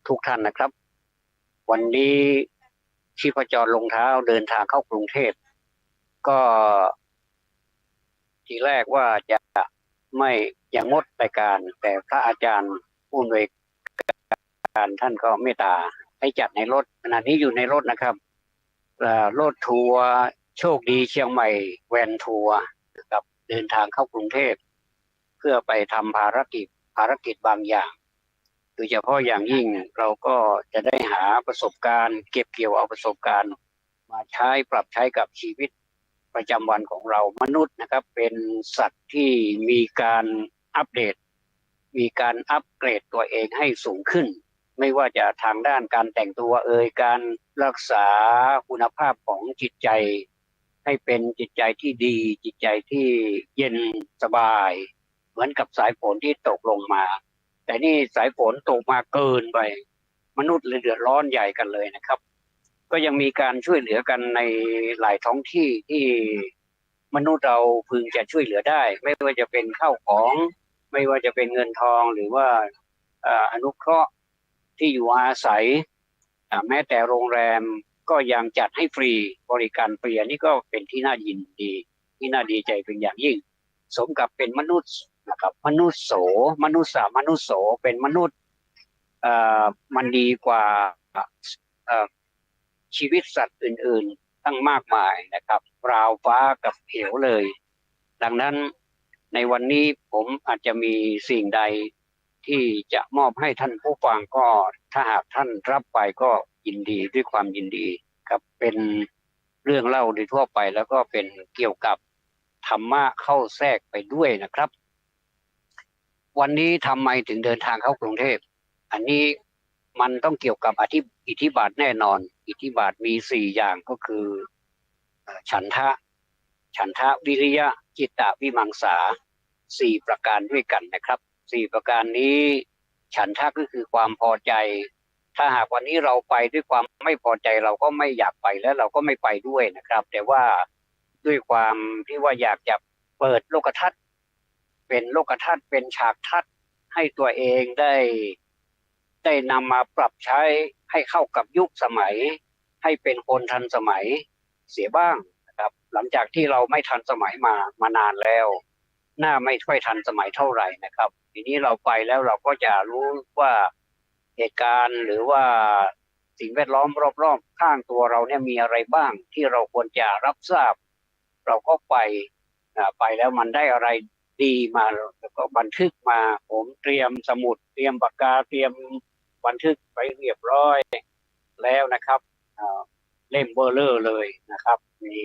ทุกท่านนะครับวันนี้ชีพจรลงเท้าเดินทางเข้ากรุงเทพก็ทีแรกว่าจะไม่อย่างงดรายการแต่พระอาจารย์ผู้อำนวยการท่านก็เมตตาให้จัดในรถขณะนี้อยู่ในรถนะครับรถทัวร์โชคดีเชียงใหม่แวนทัวร์นะครับเดินทางเข้ากรุงเทพเพื่อไปทำภารกิจบางอย่างโดยเฉพาะอย่างยิ่งเราก็จะได้หาประสบการณ์เก็บเกี่ยวเอาประสบการณ์มาใช้ปรับใช้กับชีวิตประจำวันของเรามนุษย์นะครับเป็นสัตว์ที่มีการอัปเดตมีการอัปเกรดตัวเองให้สูงขึ้นไม่ว่าจะทางด้านการแต่งตัวการรักษาคุณภาพของจิตใจให้เป็นจิตใจที่ดีจิตใจที่เย็นสบายเหมือนกับสายฝนที่ตกลงมาแต่นี่สายฝนตกมาเกินไปมนุษย์เลยเดือดร้อนใหญ่กันเลยนะครับก็ยังมีการช่วยเหลือกันในหลายท้องที่ที่มนุษย์เราพึงจะช่วยเหลือได้ไม่ว่าจะเป็นข้าวของไม่ว่าจะเป็นเงินทองหรือว่าอนุเคราะห์ที่อยู่อาศัยแม้แต่โรงแรมก็ยังจัดให้ฟรีบริการฟรีอันนี้ก็เป็นที่น่ายินดีที่น่าดีใจเป็นอย่างยิ่งสมกับเป็นมนุษย์นะครับมนุษย์โสมนุษย์สามนุษย์โสเป็นมนุษย์เอ่อมันดีกว่าเอ่อชีวิตสัตว์อื่นๆตั้งมากมายนะครับราวฟ้ากับเหวเลยดังนั้นในวันนี้ผมอาจจะมีสิ่งใดที่จะมอบให้ท่านผู้ฟังก็ถ้าหากท่านรับไปก็ยินดีด้วยความยินดีครับเป็นเรื่องเล่าโดยทั่วไปแล้วก็เป็นเกี่ยวกับธรรมะเข้าแทรกไปด้วยนะครับวันนี้ทำไมถึงเดินทางเข้ากรุงเทพอันนี้มันต้องเกี่ยวกับอิทธิบาทแน่นอนอิทธิบาทมี4 อย่างก็คือฉันทะวิริยะจิตตวิมังสา4 ประการด้วยกันนะครับ4 ประการนี้ฉันทะก็คือความพอใจถ้าหากวันนี้เราไปด้วยความไม่พอใจเราก็ไม่อยากไปแล้วเราก็ไม่ไปด้วยนะครับแต่ว่าด้วยความที่ว่าอยากจะเปิดโลกทัศน์เป็นโลกทัศน์เป็นฉากทัศน์ให้ตัวเองได้นำมาปรับใช้ให้เข้ากับยุคสมัยให้เป็นคนทันสมัยเสียบ้างนะครับหลังจากที่เราไม่ทันสมัยมานานแล้วหน้าไม่ค่อยทันสมัยเท่าไหร่นะครับทีนี้เราไปแล้วเราก็จะรู้ว่าเหตุการณ์หรือว่าสิ่งแวดล้อมรอบๆข้างตัวเราเนี่ยมีอะไรบ้างที่เราควรจะรับทราบเราก็ไปแล้วมันได้อะไรดีมาแล้วก็บันทึกมาผมเตรียมสมุดเตรียมปากกาเตรียมบันทึกไปเรียบร้อยแล้วนะครับเล่มเบอร์เลอร์เลยนะครับมี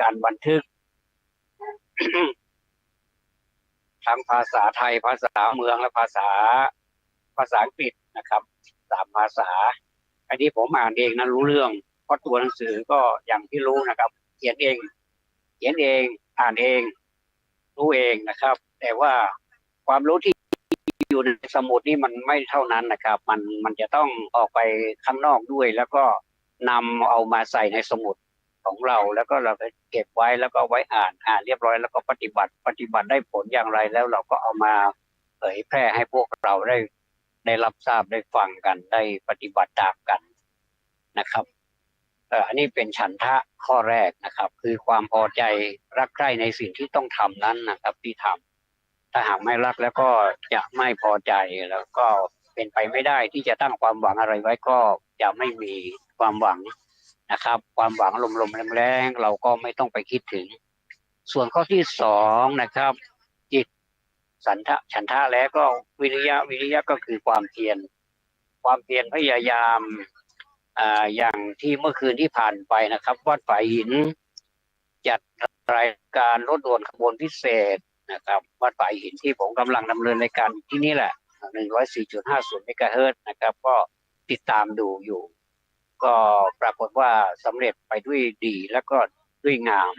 การบันทึก ทั้งภาษาไทยภาษาเมืองและภาษาอังกฤษนะครับ3 ภาษาอันนี้ผมอ่านเองนะรู้เรื่องเพราะตัวหนังสือก็อย่างที่รู้นะครับเขียนเองอ่านเองรู้เองนะครับแต่ว่าความรู้ที่อยู่ในสมุดนี่มันไม่เท่านั้นนะครับมันจะต้องออกไปข้างนอกด้วยแล้วก็นำเอามาใส่ในสมุดของเราแล้วก็เราไปเก็บไว้แล้วก็ไว้อ่านเรียบร้อยแล้วก็ปฏิบัติได้ผลอย่างไรแล้วเราก็เอามาเผยแพร่ให้พวกเราได้รับทราบได้ฟังกันได้ปฏิบัติตามกันนะครับอันนี้เป็นฉันทะข้อแรกนะครับคือความพอใจรักใคร่ในสิ่งที่ต้องทำนั้นนะครับที่ทำถ้าหากไม่รักแล้วก็จะไม่พอใจแล้วก็เป็นไปไม่ได้ที่จะตั้งความหวังอะไรไว้ก็จะไม่มีความหวังนะครับความหวังลมๆแรงๆเราก็ไม่ต้องไปคิดถึงส่วนข้อที่2นะครับจิตฉันทะแล้วก็วิริยะก็คือความเพียรพยายามอย่างที่เมื่อคืนที่ผ่านไปนะครับวัดฝายหินจัดรายการรถด่วนขบวนพิเศษนะครับวัดฝายหินที่ผมกำลังดำเนินรายการที่นี่แหละ104.50เมกะเฮิรตซ์นะครับก็ติดตามดูอยู่ก็ปรากฏว่าสำเร็จไปด้วยดีแล้วก็ด้วยงาม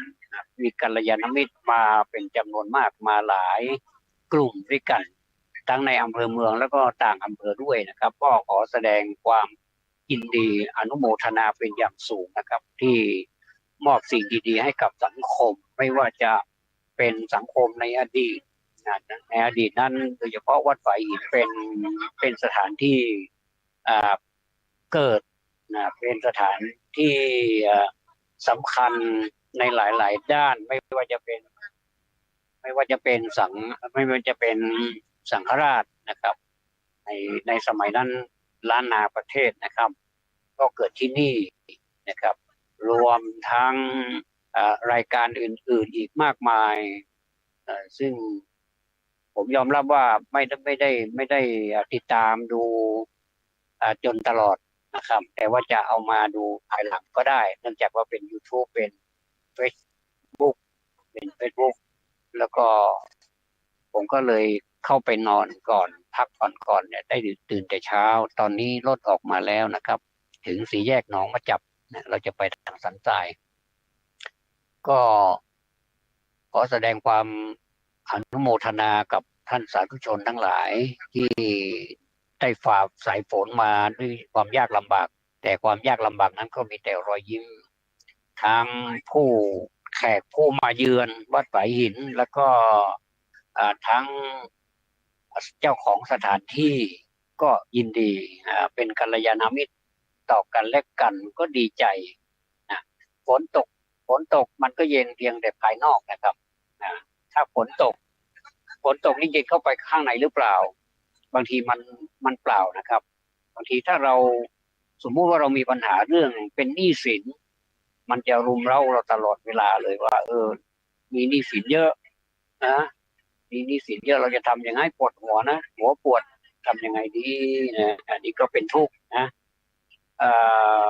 มีกัลยาณมิตรมาเป็นจำนวนมากมาหลายกลุ่มด้วยกันทั้งในอำเภอเมืองแล้วก็ต่างอำเภอด้วยนะครับก็ขอแสดงความยินดีอนุโมทนาเป็นอย่างสูงนะครับที่มอบสิ่งดีๆให้กับสังคมไม่ว่าจะเป็นสังคมในอดีตนั้นโดยเฉพาะวัดฝายหินเป็นสถานที่ อ่าเกิดเป็นสถานที่อ่าสำคัญในหลายๆด้านไม่ว่าจะเป็นไม่ว่าจะเป็นสังฆราชนะครับในในสมัยนั้นล้านนาประเทศนะครับก็เกิดที่นี่นะครับรวมทั้งรายการอื่นๆอีกมากมายซึ่งผมยอมรับว่าไม่ได้ติดตามดูจนตลอดนะครับแต่ว่าจะเอามาดูภายหลังก็ได้เนื่องจากว่าเป็น YouTube เป็น Facebook เป็น Facebook แล้วก็ผมก็เลยเข้าไปนอนก่อนพักผ่อนก่อนเนี่ยได้ตื่นแต่เช้าตอนนี้รถออกมาแล้วนะครับถึงสี่แยกหนองมาจับนะเราจะไปทางสันทรายก็ขอแสดงความอนุโมทนากับท่านสาธุชนทั้งหลายที่ได้ฝ่าสายฝนมาด้วยความยากลำบากแต่ความยากลำบากนั้นก็มีแต่รอยยิ้มทั้งผู้แขกผู้มาเยือนวัดฝายหินแล้วก็ทั้งเจ้าของสถานที่ก็ยินดีเป็นกัลยาณมิตรต่อกันและกันก็ดีใจนะฝนตกฝนตกมันก็เย็นเพียงแต่ภายนอกนะครับนะถ้าฝนตกนี่เย็นเข้าไปข้างในหรือเปล่าบางทีมันเปล่านะครับบางทีถ้าเราสมมุติว่าเรามีปัญหาเรื่องเป็นหนี้สินมันจะรุมเร้าเราตลอดเวลาเลยว่ามีหนี้สินเยอะนะมีหนี้สินเยอะเราจะทำยังไงปวดหัวนะหัวปวดทำยังไงดีนะอันนี้ก็เป็นทุกข์นะเอ่อ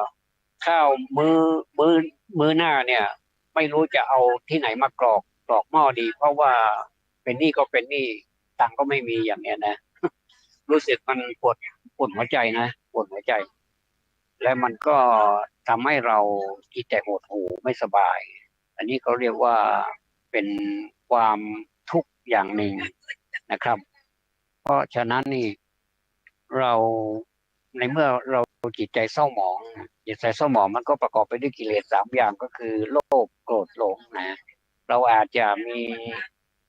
ข้าวมื้อมื้อหน้าเนี่ยไม่รู้จะเอาที่ไหนมากรอกหม้อดีเพราะว่าเป็นหนี้ก็เป็นหนี้ตังค์ก็ไม่มีอย่างเนี้ยนะรู้สึกมันปวดหัวใจนะปวดหัวใจและมันก็ทำให้เราจิตใจหดหู่ไม่สบายอันนี้เขาเรียกว่าเป็นความทุกข์อย่างหนึ่งนะครับเพราะฉะนั้นนี่เราในเมื่อเราจิตใจเศร้าหมองจิตใจเศร้าหมองมันก็ประกอบไปด้วยกิเลส3 อย่างก็คือโลภโกรธหลงนะเราอาจจะมี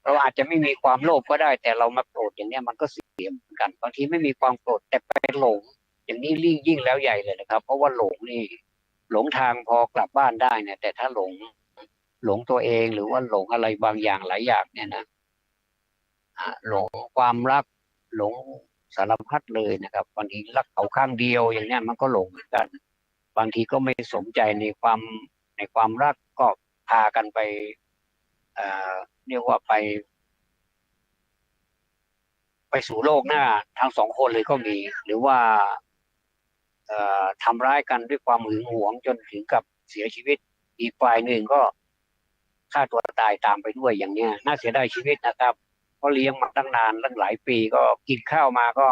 เราอาจจะไม่มีความโลภก็ได้แต่เรามาโกรธอย่างเนี้ยมันก็เสียเหมือนกันบางทีไม่มีความโกรธแต่ไปหลงอย่างนี้ยิ่งแล้วใหญ่เลยนะครับเพราะว่าหลงนี่หลงทางพอกลับบ้านได้เนี่ยแต่ถ้าหลงตัวเองหรือว่าหลงอะไรบางอย่างหลายอย่างเนี่ยนะหลงความรักหลงสารพัดเลยนะครับบางทีรักเขาข้างเดียวอย่างเนี้ยมันก็หลงเหมือนกันบางทีก็ไม่สมใจในความรักก็พากันไปเอ่อเรียกว่าไปสู่โลกหน้าทั้ง2 คนเลยก็มีหรือว่าทำร้ายกันด้วยความหึงหวงจนถึงกับเสียชีวิตอีกฝ่ายหนึ่งก็ฆ่าตัวตายตามไปด้วยอย่างเนี้ยน่าเสียดายชีวิตนะครับเพราะเลี้ยงมาตั้งนานตั้งหลายปีก็กินข้าวมาก็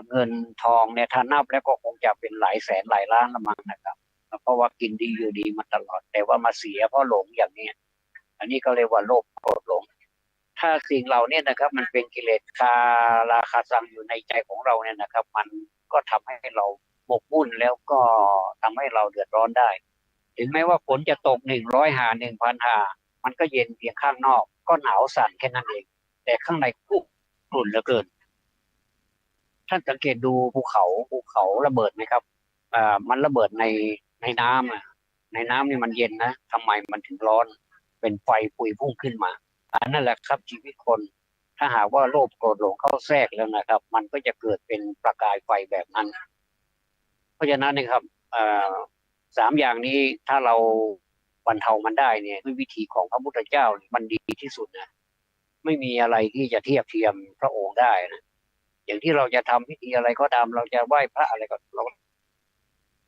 เงินทองเนี่ยถ้านับแล้วก็คงจะเป็นหลายแสนหลายล้านละมั้งนะครับเพราะว่ากินดีอยู่ดีมาตลอดแต่ว่ามาเสียเพราะหลงอย่างนี้อันนี้ก็เรียกว่าโลภโกรธหลงถ้าสิ่งเหล่านี้นะครับมันเป็นกิเลสราคาซังอยู่ในใจของเราเนี่ยนะครับมันก็ทำให้เราหมกมุ่นแล้วก็ทำให้เราเดือดร้อนได้ถึงแม้ว่าฝนจะตก100 หา1,000 หามันก็เย็นเพียงข้างนอกก็หนาวสั่นแค่นั้นเองแต่ข้างในคุกรุ่นเหลือเกินท่านสังเกตดูภูเขาระเบิดไหมครับมันระเบิดในน้ำในน้ำนี่มันเย็นนะทำไมมันถึงร้อนเป็นไฟปุยพุ่งขึ้นมาอันนั่นแหละครับชีวิตคนถ้าหากว่าโลภโกรธหลงเข้าแทรกแล้วนะครับมันก็จะเกิดเป็นประกายไฟแบบนั้นเพราะฉะนั้นนะครับเอ่อ3 อย่างนี้ถ้าเราบรรเทามันได้เนี่ยด้วยวิธีของพระพุทธเจ้ามันดีที่สุดนะไม่มีอะไรที่จะเทียบเทียมพระองค์ได้นะอย่างที่เราจะทำพิธีอะไรก็ตามเราจะไหว้พระอะไรก็เรา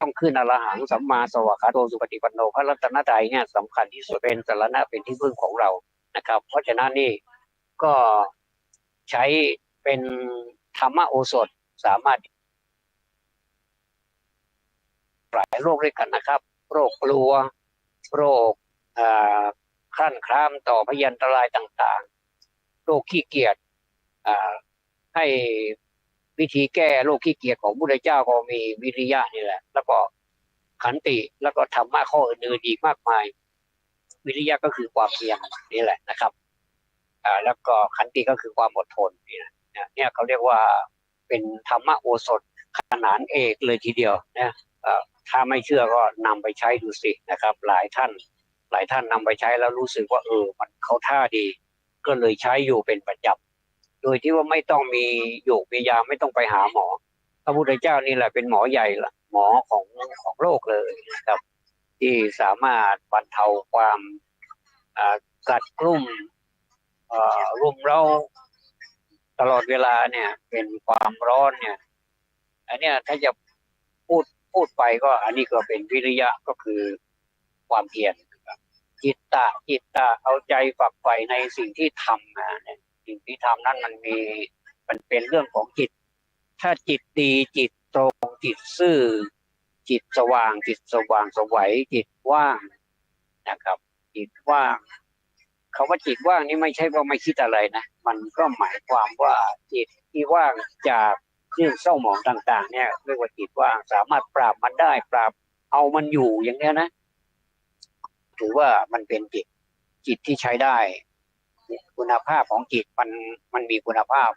ต้องขึ้นอรหังสัมมาสวากขาโตสุปฏิปันโนพระรัตนตรัยเนี่ยสำคัญที่สุดเป็นสรณะเป็นที่พึ่งของเรานะครับเพราะฉะนั้นนี่ก็ใช้เป็นธรรมโอสถสามารถหลายโรคด้วยกันนะครับโรคกลัวโรคคลั่นคล้ามต่อพยันตรายต่างๆโรคขี้เกียจให้วิธีแก้โรคขี้เกียจของพระพุทธเจ้าก็มีวิริยะนี่แหละแล้วก็ขันติแล้วก็ธรรมะข้ออื่นๆอีกมากมายวิริยะก็คือความเพียรนี่แหละนะครับแล้วก็ขันติก็คือความอดทนนี่นะเนี่ยเขาเรียกว่าเป็นธรรมะโอสถ ขนานเอกเลยทีเดียวนะถ้าไม่เชื่อก็นำไปใช้ดูสินะครับหลายท่านนำไปใช้แล้วรู้สึกว่ามันเข้าท่าดีก็เลยใช้อยู่เป็นประจำโดยที่ว่าไม่ต้องมีโยกมียาไม่ต้องไปหาหมอพระพุทธเจ้านี่แหละเป็นหมอใหญ่ละหมอของโลกเลยนะครับที่สามารถบรรเทาความกัดกลุ่มรุมเร้าตลอดเวลาเนี่ยเป็นความร้อนเนี่ยอันเนี้ยถ้าจะพูดไปก็อันนี้ก็เป็นวิริยะก็คือความเพียรจิตตะเอาใจฝักใฝ่ในสิ่งที่ทำนะสิ่งที่ทำนั้นมันเป็นเรื่องของจิตถ้าจิตดีจิตตรงจิตซื่อจิตสว่างจิตสว่างไสวจิตว่างนะครับจิตว่างคำว่าจิตว่างนี่ไม่ใช่ว่าไม่คิดอะไรนะมันก็หมายความว่าจิตที่ว่างจากเรื่องเศร้าหมองต่างๆเนี่ยเรียกว่าจิตว่างสามารถปราบมันได้ปราบเอามันอยู่อย่างนี้นะถือว่ามันเป็นจิตที่ใช้ได้คุณภาพของจิตมันมีคุณภาพ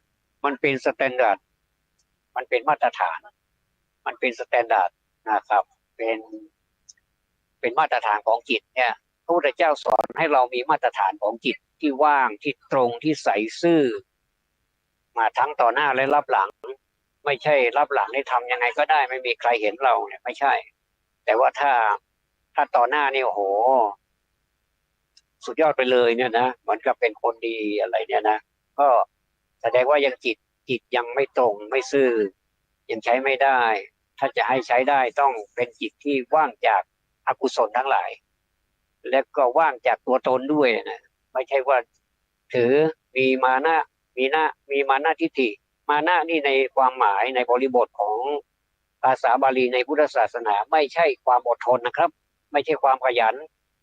มันเป็นสแตนดาร์ดมันเป็นมาตรฐานมันเป็นสแตนดาร์ดนะครับเป็นมาตรฐานของจิตเนี่ยพระพุทธเจ้าสอนให้เรามีมาตรฐานของจิตที่ว่างที่ตรงที่ใสซื่อมาทั้งต่อหน้าและรับหลังไม่ใช่รับหลังนี่ทำยังไงก็ได้ไม่มีใครเห็นเราเนี่ยไม่ใช่แต่ว่าถ้าต่อหน้านี่โอ้โหสุดยอดไปเลยเนี่ยนะเหมือนกับเป็นคนดีอะไรเนี่ยนะก็แสดงว่ายังจิตยังไม่ตรงไม่ซื่อยังใช้ไม่ได้ถ้าจะให้ใช้ได้ต้องเป็นจิตที่ว่างจากอกุศลทั้งหลายและก็ว่างจากตัวตนด้วยนะไม่ใช่ว่าถือมีมานะมีมานะทิฏฐิมานะนี่ในความหมายในบริบทของภาษาบาลีในพุทธศาสนาไม่ใช่ความอดทนนะครับไม่ใช่ความขยัน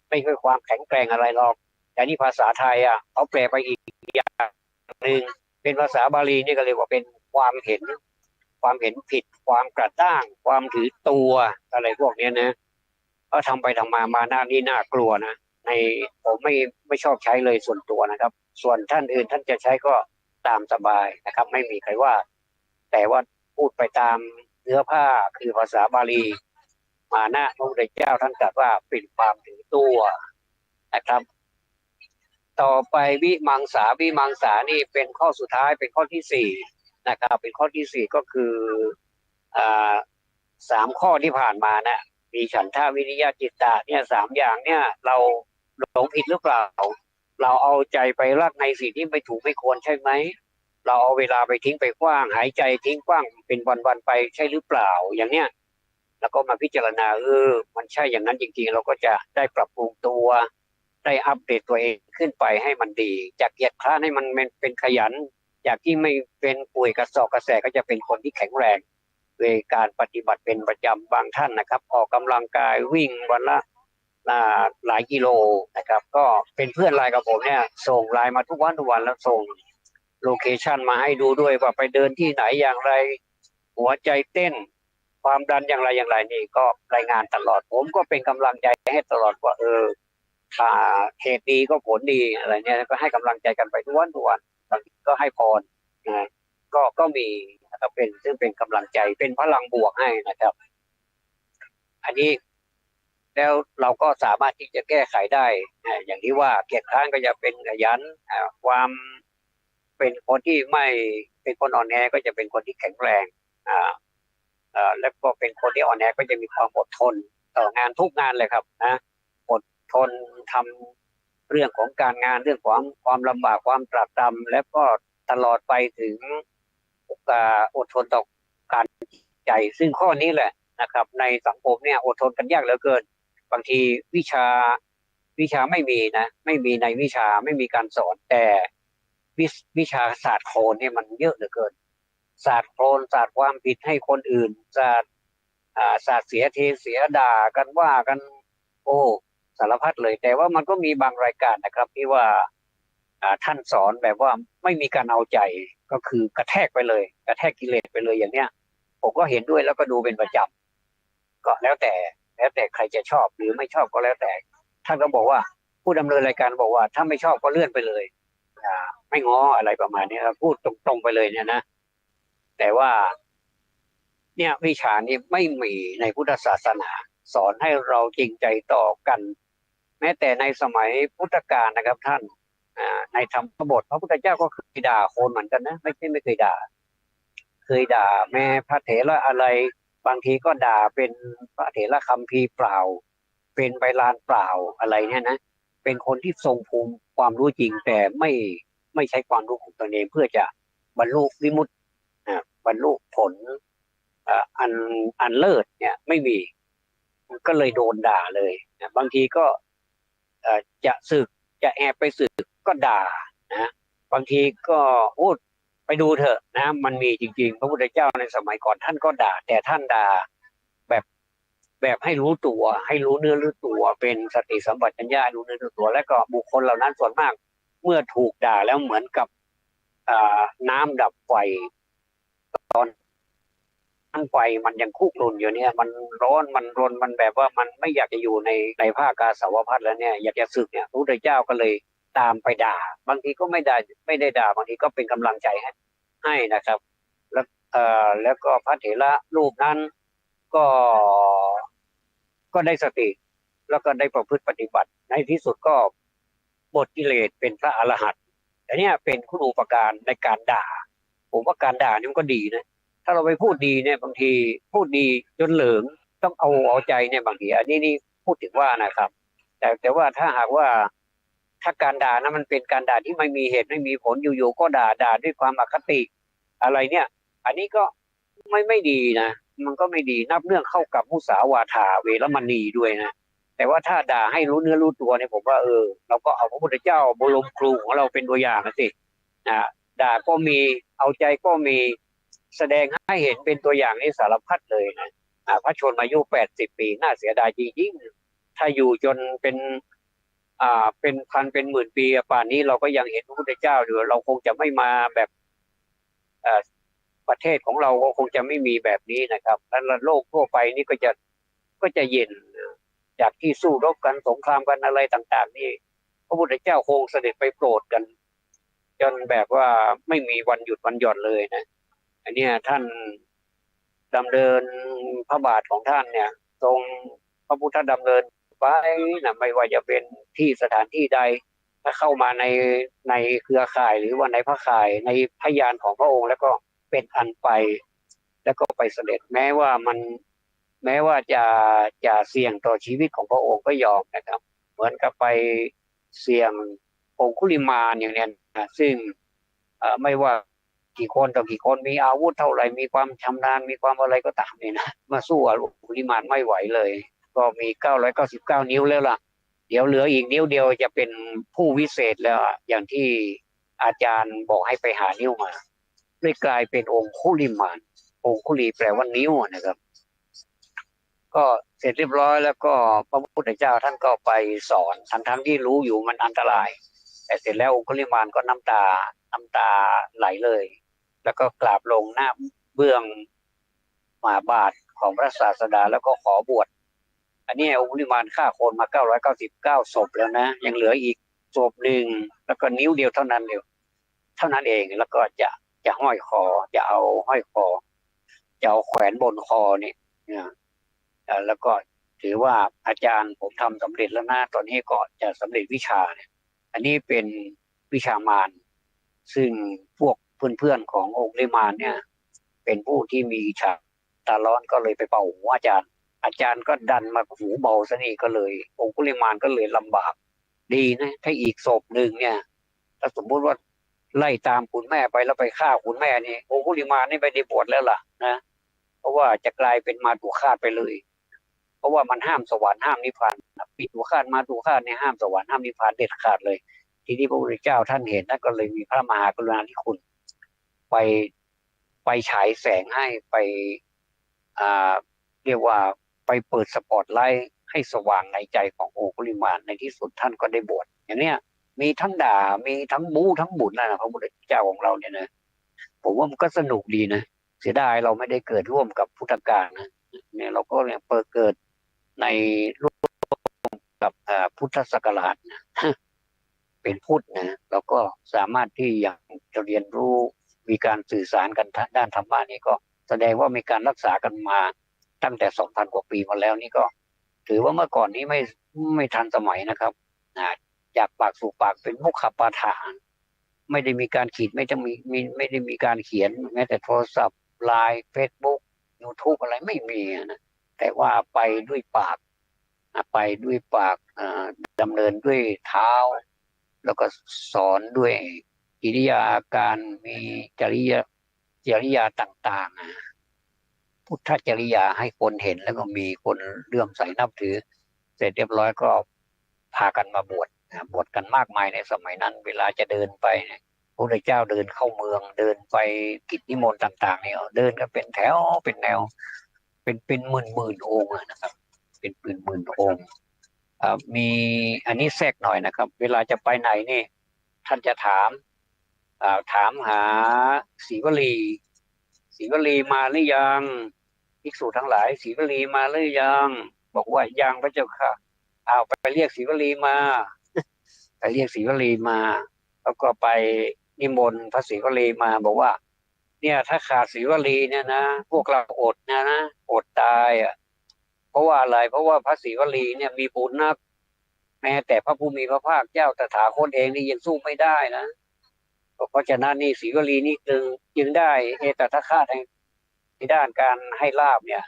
ไม่ใช่ความแข็งแกร่งอะไรหรอกแต่นี่ภาษาไทยเขาแปลไปอีกอย่างหนึ่งเป็นภาษาบาลีนี่ก็เรียกว่าเป็นความเห็นผิดความกระด้างความถือตัวอะไรพวกนี้นะก็ทำไปทำมาหน้านี่น่ากลัวนะในผมไม่ชอบใช้เลยส่วนตัวนะครับส่วนท่านอื่นท่านจะใช้ก็ตามสบายนะครับไม่มีใครว่าแต่ว่าพูดไปตามเนื้อผ้าคือภาษาบาลีมานะพระพุทธเจ้าท่านตรัสว่าเป็นความถือตัวนะครับต่อไปวิมังสานี่เป็นข้อสุดท้ายเป็นข้อที่สี่นะครับเป็นข้อที่สี่ก็คือ3 ข้อที่ผ่านมานะมีฉันทาวิริยะจิตตะเนี่ย3 อย่างเนี่ยเราหลงผิดหรือเปล่าเราเอาใจไปรักในสิ่งที่ไม่ถูกไม่ควรใช่ไหมเราเอาเวลาไปทิ้งไปกว้างหายใจทิ้งกว้างเป็นวันๆไปใช่หรือเปล่าอย่างเนี้ยแล้วก็มาพิจารณามันใช่อย่างนั้นจริงๆเราก็จะได้ปรับปรุงตัวได้อัปเดตตัวเองขึ้นไปให้มันดีจากเกียรติคร้านให้มันเป็นขยันจากที่ไม่เป็นป่วยกระสอบกระแสก็จะเป็นคนที่แข็งแรงด้วยการปฏิบัติเป็นประจำบางท่านนะครับออกกำลังกายวิ่งวันละหลายกิโลนะครับก็เป็นเพื่อนไลน์กับผมเนี่ยส่งไลน์มาทุกวันแล้วส่งโลเคชันมาให้ดูด้วยว่าไปเดินที่ไหนอย่างไรหัวใจเต้นความดันอย่างไรนี่ก็รายงานตลอดผมก็เป็นกำลังใจให้ตลอดว่าถ้าเหตุดีก็ผลดีอะไรเนี่ยก็ให้กำลังใจกันไปทุกวันบางทีก็ให้พรนะก็มีนะครับซึ่งเป็นกำลังใจเป็นพลังบวกให้นะครับอันนี้แล้วเราก็สามารถที่จะแก้ไขได้อย่างที่ว่าเกียรติคร้านก็จะเป็นขยันความเป็นคนที่ไม่เป็นคนอ่อนแอก็จะเป็นคนที่แข็งแรงแล้วก็เป็นคนที่อ่อนแอก็จะมีความอดทนต่องานทุกงานเลยครับนะอดทนทำเรื่องของการงานเรื่องของความลำบากความตรากตรำและก็ตลอดไปถึงอดทนต่อการใจซึ่งข้อนี้แหละนะครับในสังคมเนี่ยอดทนกันยากเหลือเกินบางทีวิชาไม่มีนะไม่มีในวิชาไม่มีการสอนแต่วิชาศาสตร์โคลนเนี่ยมันเยอะเหลือเกินศาสตร์โคลนศาสตร์ความผิดให้คนอื่นศาสตร์เสียเทเสียด่ากันว่ากันโอ้สารพัดเลยแต่ว่ามันก็มีบางรายการนะครับที่ว่าท่านสอนแบบว่าไม่มีการเอาใจก็คือกระแทกไปเลยกระแทกกิเลสไปเลยอย่างเนี้ยผมก็เห็นด้วยแล้วก็ดูเป็นประจำก็แล้วแต่ใครจะชอบหรือไม่ชอบก็แล้วแต่ท่านก็บอกว่าผู้ดำเนินรายการบอกว่าถ้าไม่ชอบก็เลื่อนไปเลยไม่ง้ออะไรประมาณนี้ครับพูดตรงๆไปเลยเนี่ยนะแต่ว่า เนี่ยวิชานี้ไม่มีในพุทธศาสนาสอนให้เราจริงใจต่อกันแม้แต่ในสมัยพุทธกาลนะครับท่านในธรรมบทพระพุทธเจ้าก็เคยด่าคนเหมือนกันนะไม่ใช่ไม่เคยด่าเคยด่าแม้พระเถระอะไรบางทีก็ด่าเป็นพระเถระคัมภีร์เปล่าเป็นใบลานเปล่าอะไรเนี่ยนะเป็นคนที่ทรงภูมิความรู้จริงแต่ไม่ใช้ความรู้ของตนเองเพื่อจะบรรลุวิมุตติบรรลุผลอันเลิศเนี่ยไม่มีก็เลยโดนด่าเลยนะบางทีก็จะสึกจะแอบไปสึกก็ด่านะบางทีก็พูดไปดูเถอะนะมันมีจริงๆพระพุทธเจ้าในสมัยก่อนท่านก็ด่าแต่ท่านด่าแบบแบบให้รู้ตัวให้รู้เนื้อรู้ตัวเป็นสติสัมปชัญญะรู้เนื้อรู้ตัวแล้วก็บุคคลเหล่านั้นส่วนมากเมื่อถูกด่าแล้วเหมือนกับน้ำดับไฟตอนไฟมันยังคุกรุ่นอยู่เนี่ยมันร้อนมันรนมันแบบว่ามันไม่อยากจะอยู่ในภาคกาสาวพัสแล้วเนี่ยอยากจะสึกเนี่ยพระพุทธเจ้าก็เลยตามไปด่าบางทีก็ไม่ได้ด่าบางทีก็เป็นกำลังใจให้นะครับแล้วแล้วก็พระเถระรูปนั้นก็ก็ได้สติแล้วก็ได้ประพฤติปฏิบัติในที่สุดก็หมดกิเลสเป็นพระอรหันต์แต่เนี่ยเป็นคุณูปการในการด่าผมว่าการด่านี่มันก็ดีนะถ้าเราไปพูดดีเนี่ยบางทีพูดดีจนเหลิงต้องเอาใจเนี่ยบางทีอันนี้นี่พูดถึงว่านะครับแต่ว่าถ้าหากว่าถ้าการด่านะมันเป็นการด่าที่ไม่มีเหตุไม่มีผลอยู่ๆก็ด่าด้วยความอคติอะไรเนี่ยอันนี้ก็ไม่ดีนะมันก็ไม่ดีนับเนื่องเข้ากับมุสาวาทาเวรมณีด้วยนะแต่ว่าถ้าด่าให้รู้เนื้อรู้ตัวเนี่ยผมว่าเราก็เอาพระพุทธเจ้าบรมครูของเราเป็นตัวอย่างนะสิด่าก็มีเอาใจก็มีแสดงให้เห็นเป็นตัวอย่างในสารพัดเลยนะพระชนมายุ80 ปีน่าเสียดายจริงๆถ้าอยู่จนเป็นพันเป็นหมื่นปีป่านนี้เราก็ยังเห็นพระพุทธเจ้าอยู่เราคงจะไม่มาแบบประเทศของเราก็คงจะไม่มีแบบนี้นะครับแล้วโลกทั่วไปนี่ก็จะเย็นจากที่สู้รบกันสงครามกันอะไรต่างๆนี่พระพุทธเจ้าคงเสด็จไปโปรดกันจนแบบว่าไม่มีวันหยุดวันหย่อนเลยนะอันนี้ท่านดำเนินพระบาทของท่านเนี่ยทรงพระพุทธดำเนินไปนะไม่ว่าจะเป็นที่สถานที่ใดถ้าเข้ามาในเครือข่ายหรือว่าในพระข่ายในพยานของพระองค์แล้วก็เป็นอันไปแล้วก็ไปเสด็จแม้ว่าจะเสี่ยงต่อชีวิตของพระองค์ก็ยอมนะครับเหมือนกับไปเสี่ยงองคุลิมานอย่างนี้นะซึ่งไม่ว่ากี่คนต่อกี่คนมีอาวุธเท่าไหร่มีความชำนาญมีความอะไรก็ตามนี่นะมาสู้องคุลิมานไม่ไหวเลยก็มี999 นิ้วแล้วล่ะเดี๋ยวเหลืออีกนิ้วเดียวจะเป็นผู้วิเศษแล้วอย่างที่อาจารย์บอกให้ไปหานิ้วมาเลยกลายเป็นองคุลิมานองคุลีแปลว่านิ้วนะครับก็เสร็จเรียบร้อยแล้วก็พระพุทธเจ้าท่านก็ไปสอนทั้งที่รู้อยู่มันอันตรายแต่เสร็จแล้วองคุลิมานก็น้ำตาไหลเลยแล้วก็กราบลงหน้าเบื้องฝ่าบาทของพระศาสดาแล้วก็ขอบวชอันนี้องคุลิมานฆ่าคนมา999 ศพแล้วนะยังเหลืออีกศพหนึ่งแล้วก็นิ้วเดียวเท่านั้นเองแล้วก็จะห้อยคอจะเอาห้อยคอจะเอาแขวนบนคอเนี่ยแล้วก็ถือว่าอาจารย์ผมทำสำเร็จแล้วนะตอนนี้ก็จะสำเร็จวิชาเนี่ยอันนี้เป็นวิชามารซึ่งพวกเพื่อนๆขององค์ลิมานเนี่ยเป็นผู้ที่มีฉากตาร้อนก็เลยไปเป่าหูอาจารย์ก็ดันมาหูเบาซะนี่ก็เลยองคุลิมานก็เลยลำบากดีนะถ้าอีกศพหนึ่งเนี่ยถ้าสมมุติว่าไล่ตามคุณแม่ไปแล้วไปฆ่าคุณแม่นี่องคุลิมานนี่ไปได้บวชแล้วล่ะนะเพราะว่าจะกลายเป็นมาตุฆาตไปเลยเพราะว่ามันห้ามสวรรค์ห้ามนิพพานปิดตุฆาตมาตุฆาตเนี่ยห้ามสวรรค์ห้ามนิพพานเด็ดขาดเลยทีนี้พระพุทธเจ้าท่านเห็นท่านก็เลยมีพระมหากรุณาธิคุณไปไปฉายแสงให้ไปเรียกว่าไปเปิดสปอตไลท์ให้สว่างในใจขององคุลิมานในที่สุดท่านก็ได้บวชอย่างเนี้ยมีทั้งด่ามีทั้งบู๊ทั้งบุญนะพระพุทธเจ้าของเราเนี่ยนะผมว่ามันก็สนุกดีนะเสียดายเราไม่ได้เกิดร่วมกับพุทธกาลนะเนี่ยเราก็เนี่ยเกิดในร่วมกับพุทธศักราชนะเป็นพุทธนะเราก็สามารถที่อยากจะเรียนรู้มีการสื่อสารกันด้านธรรมะนี่ก็ แสดงว่ามีการรักษากันมาตั้งแต่ 2,000 กว่าปีมาแล้วนี่ก็ถือว่าเมื่อก่อนนี้ไม่ทันสมัยนะครับจากปากสู่ปากเป็นมุขปาฐานไม่ได้มีการขีดไม่ได้มีการเขียนแม้แต่โทรศัพท์ไลน์เฟซบุ๊กYouTube อะไรไม่มีนะแต่ว่าไปด้วยปากไปด้วยปากดำเนินด้วยเท้าแล้วก็สอนด้วยกิริยาอาการมีจริยาต่างๆพุทธจริยาให้คนเห็นแล้วก็มีคนเลื่อมใสนับถือเสร็จเรียบร้อยก็พากันมาบวชกันมากมายในสมัยนั้นเวลาจะเดินไปเนี่ยพระพุทธเจ้าเดินเข้าเมืองเดินไปกิจนิมนต์ต่างๆเนี่ยเดินกันเป็นแถวเป็นแนวเป็นหมื่นองค์นะครับเป็นหมื่นองค์มีอันนี้แทรกหน่อยนะครับเวลาจะไปไหนนี่ท่านจะถามหาศรีวลีมาหรือยังภิกษุทั้งหลายศรีวลีมาหรือยังบอกว่ายังพระเจ้าค่ะเอาไปเรียกศรีวลีมาไปเรียกศรีวลีมาแล้วก็ไปนิมนต์พระศรีวลีมาบอกว่าเนี่ยถ้าขาดศรีวลีเนี่ยนะพวกเราอดนะอดตายอ่ะเพราะว่าอะไรเพราะว่าพระศรีวลีเนี่ยมีบุญนักแม้แต่พระผู้มีพระภาคเจ้าตถาคตเองนี่ยังสู้ไม่ได้นะเพราะฉะนั้นนี่ศรีวลีนี่จึงได้เอตทัคคะในด้านการให้ลาบเนี่ย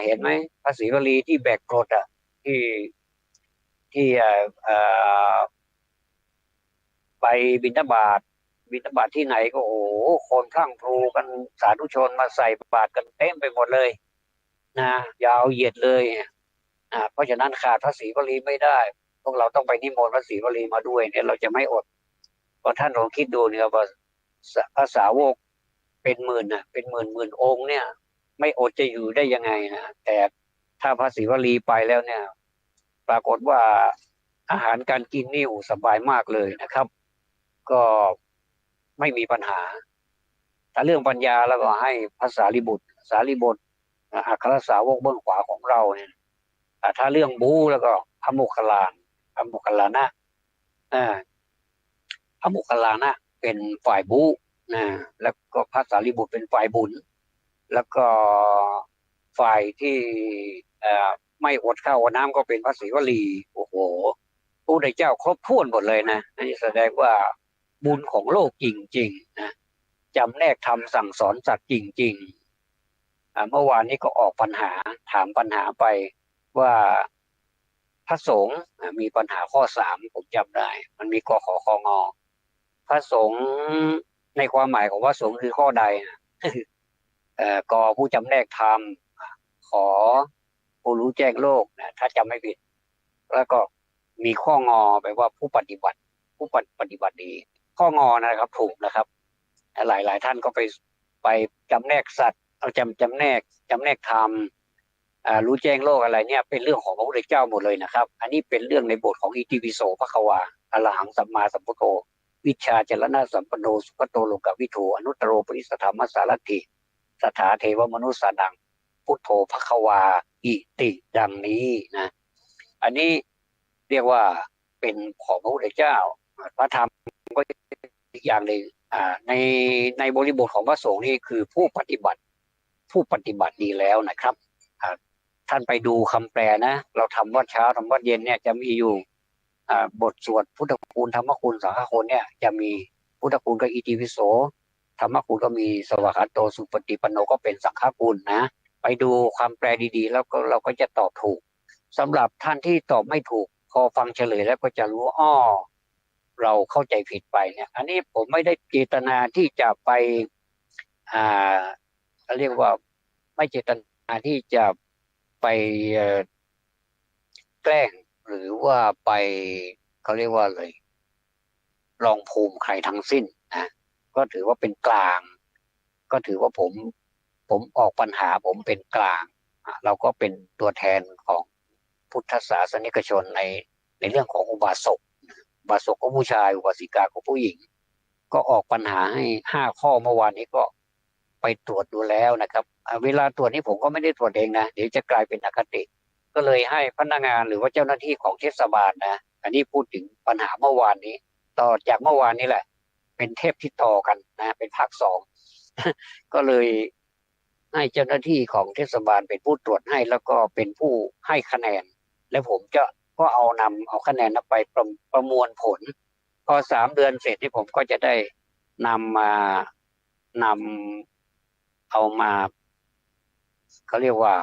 เห็นไหมพระศรีวลีที่แบกกรดอ่ะที่ที่ไปบิณฑบาตที่ไหนก็โอ้โหคนพลั่งพลูกันสาธุชนมาใส่บาตรกันเต็มไปหมดเลยนะยาวเหยียดเลยเพราะฉะนั้นขาดพระศรีวลีไม่ได้พวกเราต้องไปนิมนต์พระศรีวลีมาด้วยเนี่ยเราจะไม่อดเพราะท่านลองคิดดูเนี่ยว่าภาษาวกเป็นหมื่นเป็นหมื่นองค์เนี่ยไม่อดจะอยู่ได้ยังไงนะแต่ถ้าพระศรีวลีไปแล้วเนี่ยปรากฏว่าอาหารการกินนี่สบายมากเลยนะครับก็ไม่มีปัญหาถ้าเรื่องปัญญาแล้วก็ให้พระสารีบุตรอัครสาวกเบื้องขวาของเราเนี่ยถ้าเรื่องบู๊แล้วก็พระโมคคัลลานพระโมคคัลลานะพระโมคคัลลานะเป็นฝ่ายบู๊นะแล้วก็พระสารีบุตรเป็นฝ่ายบุญแล้วก็ฝ่ายที่ไม่อดข้าวอดน้ำก็เป็นพระศรีวลีโอ้โหพระพุทธเจ้าครบถ้วนหมดเลยนะนี่แสดงว่าบุญของโลกจริงๆนะจำแนกธรรมสั่งสอนสัตว์จริงๆเมื่อวานนี้ก็ออกปัญหาถามปัญหาไปว่าพระสงฆ์มีปัญหาข้อ3ผมจำได้มันมีกขคงพระสงฆ์ในความหมายของพระสงฆ์คือข้อใดกผู้จำแนกธรรมขอผู้รู้แจ้งโลกนะถ้าจำไม่ผิดแล้วก็มีข้องอแปลว่าผู้ปฏิบัติดีข้องอนะครับถูกนะครับหลายท่านก็ไปจำแนกสัตว์เอาจำแนกธรรมรู้แจ้งโลกอะไรเนี่ยเป็นเรื่องของพระพุทธเจ้าหมดเลยนะครับอันนี้เป็นเรื่องในบทของอิติปิโสภควาอรหังสัมมาสัมพุทโธวิชชาจรณะสัมปันโนสุขโตโลกวิถูอนุตตโรปริสธรรมสารถิสถาเทวมนุษย์สานังพุทโธภควาอิติดังนี้นะอันนี้เรียกว่าเป็นของพระพุทธเจ้าพระธรรมก็อีกอย่างหนึ่งในบริบทของพระสงฆ์นี่คือผู้ปฏิบัติดีแล้วนะครับท่านไปดูคำแปลนะเราทำวัดเช้าทำวัดเย็นเนี่ยจะมีอยู่บทสวดพุทธคุณธรรมคุณสังฆคุณเนี่ยจะมีพุทธคุณก็อิติปิโสธรรมคุณก็มีสวากขาโตสุปฏิปันโนก็เป็นสังฆคุณนะไปดูความแปลดีๆแล้วก็เราก็จะตอบถูกสำหรับท่านที่ตอบไม่ถูกพอฟังเฉลยแล้วก็จะรู้เราเข้าใจผิดไปเนี่ยอันนี้ผมไม่ได้เจตนาที่จะไปเรียกว่าไม่เจตนาที่จะไปแกล้งหรือว่าไปเขาเรียกว่าอะไรลองภูมิใครทั้งสิ้นนะก็ถือว่าเป็นกลางก็ถือว่าผมออกปัญหาผมเป็นกลางเราก็เป็นตัวแทนของพุทธศาสนิกชนในเรื่องของอุบาสกก็ผู้ชายอุบาสิกาก็ผู้หญิงก็ออกปัญหาให้5 ข้อเมื่อวานนี้ก็ไปตรวจดูแล้วนะครับเวลาตรวจนี้ผมก็ไม่ได้ตรวจเองนะเดี๋ยวจะกลายเป็นอคติก็เลยให้พนักงานหรือว่าเจ้าหน้าที่ของเทศบาลนะอันนี้พูดถึงปัญหาเมื่อวานนี้ต่อจากเมื่อวานนี้แหละเป็นเทปที่ต่อกันนะเป็นภาค2ก็เลย ให้เจ้าหน้าที่ของเทศบาลเป็นผู้ตรวจให้แล้วก็เป็นผู้ให้คะแนนแล้วผมจะก็เอาคะแนนนั้นไปประมวลผลพอ3 เดือนเสร็จที่ผมก็จะได้นำมานำเอามาเขาเรียกว่า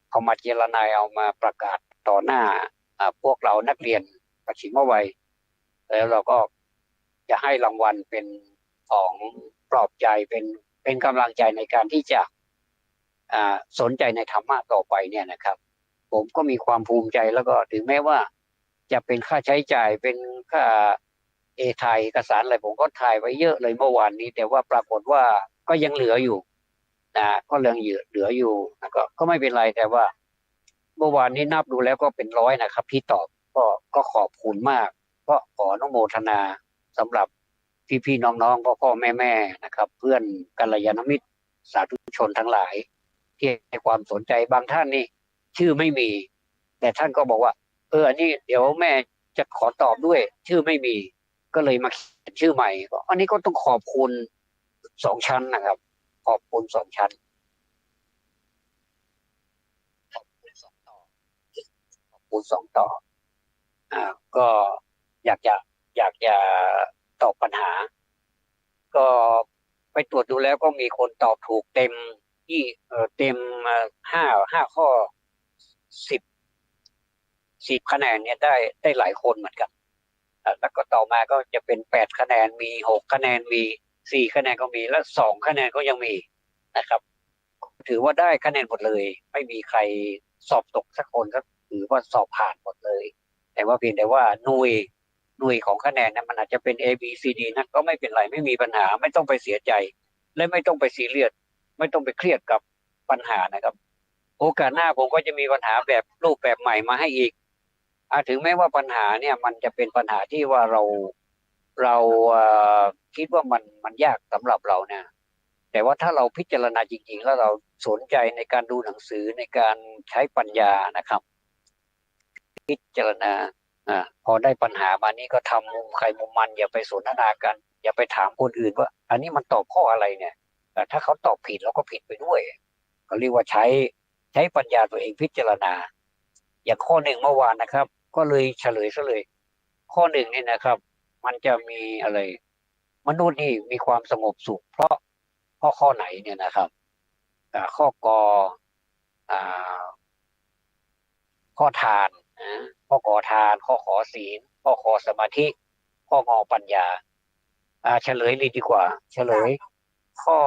เอามาเจรนายเอามาประกาศต่อหน้าพวกเรานักเรียนประชิมวัยแล้วเราก็จะให้รางวัลเป็นของปลอบใจเป็นกำลังใจในการที่จะสนใจในธรรมะต่อไปเนี่ยนะครับผมก็มีความภูมิใจแล้วก็ถึงแม้ว่าจะเป็นค่าใช้จ่ายเป็นค่าถ่ายเอกสารอะไรผมก็ถ่ายไว้เยอะเลยเมื่อวานนี้แต่ว่าปรากฏว่าก็ยังเหลืออยู่ก็เหลืออยู่นะก็ไม่เป็นไรแต่ว่าเมื่อวานนี้นับดูแล้วก็เป็นร้อยนะครับที่ตอบก็ขอบคุณมากก็ขออนุโมทนาสำหรับพี่ๆน้องๆพ่อๆแม่ๆนะครับเพื่อนกัลยาณมิตรสาธุชนทั้งหลายที่ให้ความสนใจบางท่านนี่ชื่อไม่มีแต่ท่านก็บอกว่าอันนี้เดี๋ยวแม่จะขอตอบด้วยชื่อไม่มีก็เลยมาเขียนชื่อใหม่ก็อันนี้ก็ต้องขอบคุณ2 ชั้นนะครับขอบคุณ2 ชั้นขอบคุณ2 ต่อขอบคุณ2 ต่อก็อยากจะอยากจะตอบปัญหาก็ไปตรวจดูแล้วก็มีคนตอบถูกเต็มที่เต็มห้าข้อสิบ10 คะแนนเนี่ยได้หลายคนเหมือนกันแล้วก็ต่อมาก็จะเป็น8 คะแนนมี6 คะแนนมี4 คะแนนก็มีและ2 คะแนนก็ยังมีนะครับถือว่าได้คะแนนหมดเลยไม่มีใครสอบตกสักคนก็ถือว่าสอบผ่านหมดเลยแต่ว่าเพียงแต่ว่าหน่วยของคะแนนนั้นมันอาจจะเป็น A B C D นะก็ไม่เป็นไรไม่มีปัญหาไม่ต้องไปเสียใจและไม่ต้องไปซีเรียสไม่ต้องไปเครียดกับปัญหานะครับโอกาสหน้าผมก็จะมีปัญหาแบบรูปแบบใหม่มาให้อีกถึงแม้ว่าปัญหาเนี่ยมันจะเป็นปัญหาที่ว่าเราเอ่คิดว่ามันยากสำหรับเราเนี่ยแต่ว่าถ้าเราพิจารณาจริงๆแล้วเราสนใจในการดูหนังสือในการใช้ปัญญานะครับพิจารณาพอได้ปัญหามานี้ก็ทำมุมใครมุมมันอย่าไปสนทนากันอย่าไปถามคนอื่นว่าอันนี้มันตอบข้ออะไรเนี่ยถ้าเขาตอบผิดเราก็ผิดไปด้วยเขาเรียกว่าใช้ปัญญาตัวเองพิจารณาอย่างข้อ 1เมื่อวานนะครับก็เลยเฉลยซะเลยข้อ 1นี่นะครับมันจะมีอะไรมนุษย์นี่มีความสงบสุขเพราะข้อไหนเนี่ยนะครับข้อกออ่าข้อทานข้อกอทานข้อขอศีลข้อขอสมาธิข้องอปัญญาเฉลยเลยดีกว่าเฉลยข้อ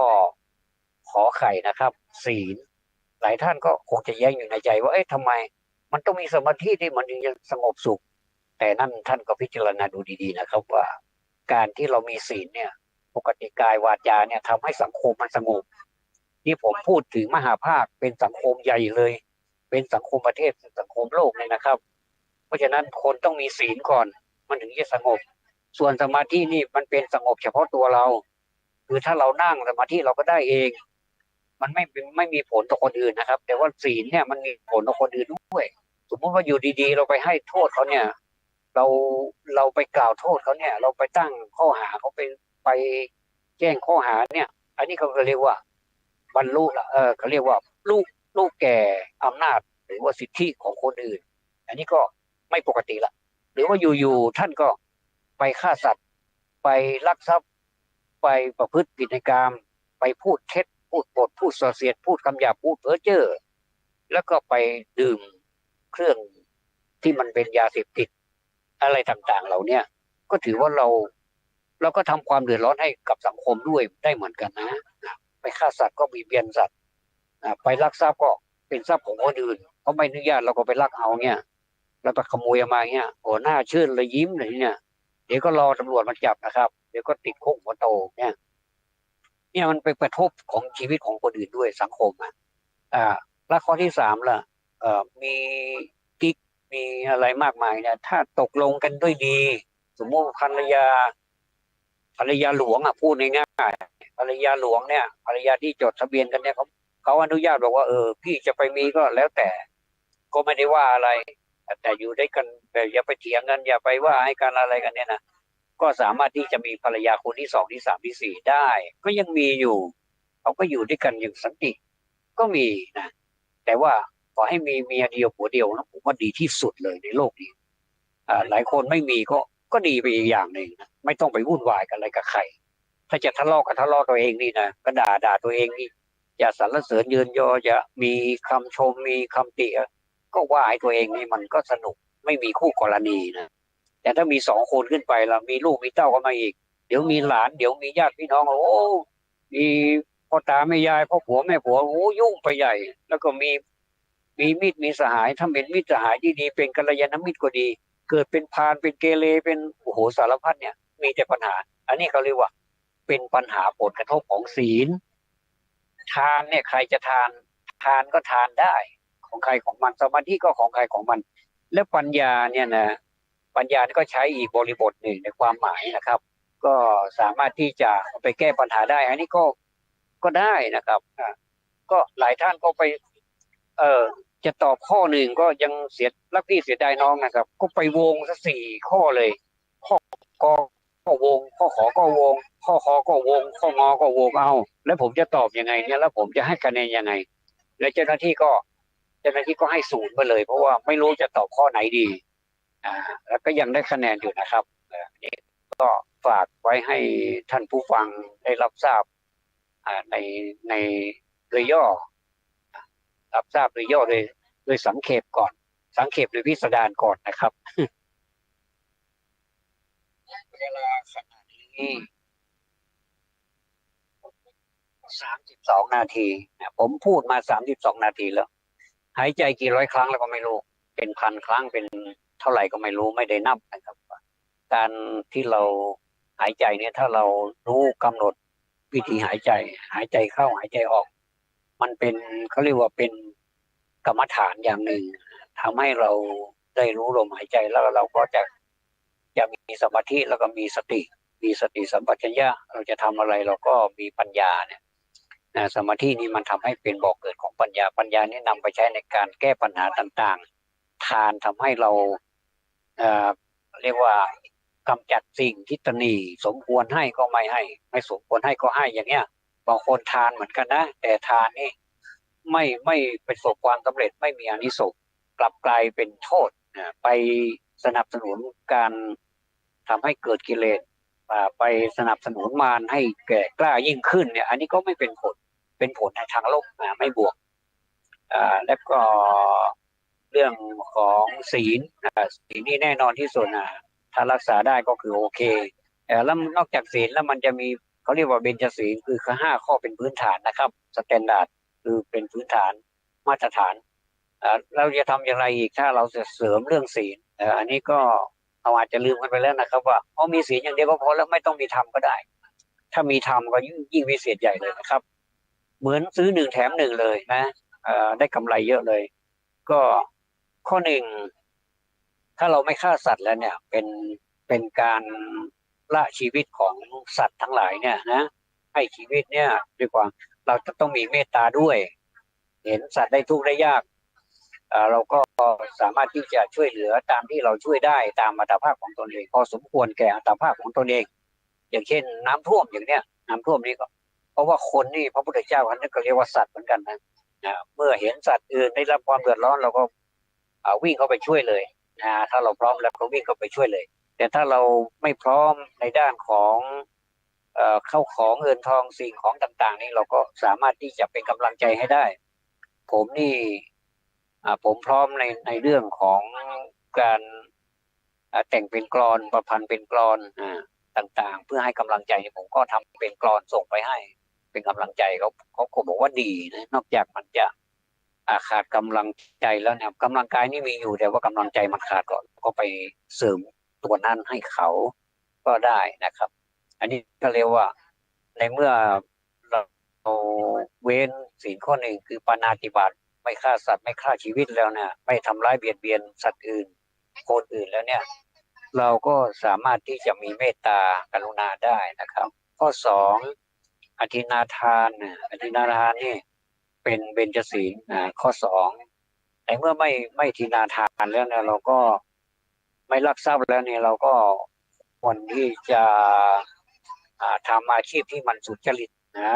ขอไข่นะครับศีลหลายท่านก็คงจะแย้งอยู่ในใจว่าเอ๊ะทำไมมันต้องมีสมาธิที่มันถึงจะสงบสุขแต่นั่นท่านก็พิจารณาดูดีๆนะครับว่าการที่เรามีศีลเนี่ยปกติกายวาจาเนี่ยทำให้สังคมมันสงบที่ผมพูดถึงมหาภาคเป็นสังคมใหญ่เลยเป็นสังคมประเทศสังคมโลกเลยนะครับเพราะฉะนั้นคนต้องมีศีลก่อนมันถึงจะสงบส่วนสมาธินี่มันเป็นสงบเฉพาะตัวเราคือถ้าเรานั่งสมาธิเราก็ได้เองมันไม่มีผลต่อคนอื่นนะครับแต่ว่าศีลเนี่ยมันมีผลต่อคนอื่นด้วยสมมติว่าอยู่ดีๆเราไปให้โทษเขาเนี่ยเราเราไปกล่าวโทษเขาเนี่ยเราไปตั้งข้อหาเขาไปแจ้งข้อหาเนี่ยอันนี้เขาเรียกว่าบรรลุละเขาเรียกว่าลูกแก่อำนาจหรือว่าสิทธิของคนอื่นอันนี้ก็ไม่ปกติละหรือว่าอยู่ๆท่านก็ไปฆ่าสัตว์ไปลักทรัพย์ไปประพฤติผิดในกามไปพูดเท็จพูดปดพูดส่อเสียดพูดคำหยาบพูดเพ้อเจ้อแล้วก็ไปดื่มเครื่องที่มันเป็นยาเสพติดอะไรต่างๆเหล่าเนี้ยก็ถือว่าเราก็ทำความเดือดร้อนให้กับสังคมด้วยได้เหมือนกันนะไปฆ่าสัตว์ก็บีบเบียนสัตว์ไปลักทรัพย์ก็เป็นทรัพย์ของคนอื่นเขาไม่อนุญาตเราก็ไปลักเอาเนี่ยแล้วก็ขโมยมาเนี่ยโอ้หน้าชื่นเลยยิ้มเลยเนี่ยเดี๋ยวก็รอตำรวจมาจับนะครับเดี๋ยวก็ติดคุกหัวโตเนี่ยมันไปกระทบของชีวิตของคนอื่นด้วยสังคมแล้วข้อที่3ล่ะมีกิ๊กมีอะไรมากมายเนี่ยถ้าตกลงกันด้วยดีสมมติภรรยาหลวงพูดง่ายๆภรรยาหลวงเนี่ยภรรยาที่จดทะเบียนกันเนี่ยเขาอนุญาตบอกว่าพี่จะไปมีก็แล้วแต่ก็ไม่ได้ว่าอะไรแต่อยู่ด้วยกันแบบอย่าไปเถียงกันอย่าไปว่าให้กันอะไรกันเนี่ยนะก็สามารถที่จะมีภรรยาคนที่ 2ที่ 3ที่ 4ได้ก็ยังมีอยู่เขาก็อยู่ด้วยกันอย่างสันติ ก็มีนะแต่ว่าขอให้มีเมียเดียวผัวเดียวนะผมว่าดีที่สุดเลยในโลกนี้หลายคนไม่มีก็ดีไปอีกอย่างหนึ่งนะไม่ต้องไปวุ่นวายกันอะไรกับใครถ้าจะทะเลาะกันทะเลาะตัวเองนี่นะก็ด่าตัวเองนี่อย่าสรรเสริญเยินยออย่ามีคำชมมีคำติก็ว่าให้ตัวเองนี่มันก็สนุกไม่มีคู่กรณีนะแต่ถ้ามี2 คนขึ้นไปแล้วมีลูกมีเต้าก็มาอีกเดี๋ยวมีหลานเดี๋ยวมีญาติพี่น้องโอ้มีพ่อตาแม่ยายพ่อผัวแม่ผัวโอ้ยุ่งไปใหญ่แล้วก็มีมิตรมีสหายถ้าเป็นมิตรสหายที่ดีเป็นกัลยาณมิตรก็ดีเกิดเป็นพาลเป็นเกเรเป็นโอ้โหสารพัดเนี่ยมีแต่ปัญหาอันนี้เขาเรียกว่าเป็นปัญหาผลกระทบของศีลทานเนี่ยใครจะทานก็ทานได้ของใครของมันสมาธิก็ของใครของมันแล้วปัญญาเนี่ยนะปัญญาก็ใช้อีกบริบทหนึ่งในความหมายนะครับก็สามารถที่จะไปแก้ปัญหาได้อันนี้ก็ได้นะครับก็หลายท่านก็ไปเออจะตอบข้อหนึ่งก็ยังเสียรักพี่เสียดายน้องนะครับก็ไปวงซะ4 ข้อเลยข้อกอก็วงข้อขอก็วงข้อคอก็วงข้องอก็วงเอาแล้วผมจะตอบยังไงเนี่ยแล้วผมจะให้คะแนนยังไงแล้วเจ้าหน้าที่ก็ให้0ไปเลยเพราะว่าไม่รู้จะตอบข้อไหนดีแล้วก็ยังได้คะแนนอยู่นะครับนี่ก็ฝากไว้ให้ท่านผู้ฟังได้รับทราบในโดยย่อรับทราบโดยย่อโดยสังเขปก่อนสังเขปโดยพิสดารก่อนนะครับเวลาขณะนี้32 นาทีผมพูดมา32 นาทีแล้วหายใจกี่ร้อยครั้งแล้วก็ไม่รู้เป็น1,000 ครั้งเป็นเท่าไหร่ก็ไม่รู้ไม่ได้นับนะครับการที่เราหายใจเนี่ยถ้าเรารู้กำหนดวิธีหายใจเข้าหายใจออกมันเป็นเขาเรียกว่าเป็นกรรมฐานอย่างหนึ่งทำให้เราได้รู้ลมหายใจแล้วเราก็จะมีสมาธิแล้วก็มีสติสัมปชัญญะเราจะทำอะไรเราก็มีปัญญาเนี่ยสมาธินี้มันทำให้เป็นบ่อกเกิดของปัญญานี้นำไปใช้ในการแก้ปัญหาต่างๆทานทำให้เราเรียกว่ากำจัดสิ่งที่ตนีสมควรให้ก็ไม่ให้ไม่สมควรให้ก็ให้อย่างเงี้ยบางคนทานเหมือนกันนะแต่ทานนี่ไม่ประสบความสำเร็จไม่มีอานิสงส์กลับกลายเป็นโทษไปสนับสนุนการทำให้เกิดกิเลสไปสนับสนุนมารให้แก่กล้ายิ่งขึ้นเนี่ยอันนี้ก็ไม่เป็นผลเป็นผลในทางลบไม่บวกแล้วก็เรื่องของศีลนี่แน่นอนที่สุดถ้ารักษาได้ก็คือโอเคแล้วนอกจากศีลแล้วมันจะมีเขาเรียกว่าเบญจศีลคือ5 ข้อเป็นพื้นฐานนะครับสแตนดาร์ดคือเป็นพื้นฐานมาตรฐานเราจะทำอย่างไรอีกถ้าเราจะเสริมเรื่องศีลอันนี้ก็เราอาจจะลืมกันไปแล้วนะครับว่ามีศีลอย่างเดียวก็พอแล้วไม่ต้องมีธรรมก็ได้ถ้ามีธรรมก็ยิ่งวิเศษใหญ่เลยนะครับเหมือนซื้อ1 แถม 1เลยนะได้กำไรเยอะเลยก็ข้อหนึ่งถ้าเราไม่ฆ่าสัตว์แล้วเนี่ยเป็นการละชีวิตของสัตว์ทั้งหลายเนี่ยนะให้ชีวิตเนี่ยด้วยความเราจะต้องมีเมตตาด้วยเห็นสัตว์ได้ทุกข์ได้ยากเราก็สามารถที่จะช่วยเหลือตามที่เราช่วยได้ตามอัตภาพของตนเองพอสมควรแก่อัตภาพของตนเองอย่างเช่นน้ำท่วมอย่างเนี้ยน้ำท่วมนี้ก็เพราะว่าคนนี่พระพุทธเจ้าท่านก็เรียกว่าสัตว์เหมือนกันนะเมื่อเห็นสัตว์อื่นได้รับความเดือดร้อนเราก็วิ่งเข้าไปช่วยเลยถ้าเราพร้อมแล้วก็วิ่งเข้าไปช่วยเลยแต่ถ้าเราไม่พร้อมในด้านของเข้าของเงินทองสิ่งของต่างๆนี่เราก็สามารถที่จะเป็นกำลังใจให้ได้ผมนี่ผมพร้อมในเรื่องของการแต่งเป็นกลอนประพันธ์เป็นกลอนต่างๆเพื่อให้กำลังใจผมก็ทำเป็นกลอนส่งไปให้เป็นกำลังใจเขาก็บอกว่าดีนะนอกจากมันจะขาดกำลังใจแล้วเนี่ยกำลังกายนี่มีอยู่แต่ว่ากำลังใจมันขาดก่อนก็ไปเสริมตัวนั้นให้เขาก็ได้นะครับอันนี้ก็เรียกว่าในเมื่อเราเว้นศีลข้อหนึ่งคือปาณาติบาตไม่ฆ่าสัตว์ไม่ฆ่าชีวิตแล้วเนี่ยไม่ทำร้ายเบียดเบียนสัตว์อื่นคนอื่นแล้วเนี่ยเราก็สามารถที่จะมีเมตตากรุณาได้นะครับข้อ2อธินาทานอธินาทานนี่เป็นเบญจศีลข้อ2แต่เมื่อไม่ทินาทานแล้วเนี่ยเราก็ไม่ลักทรัพย์แล้วเนี่ยเราก็ควรที่จะทำอาชีพที่มันสุจริตนะ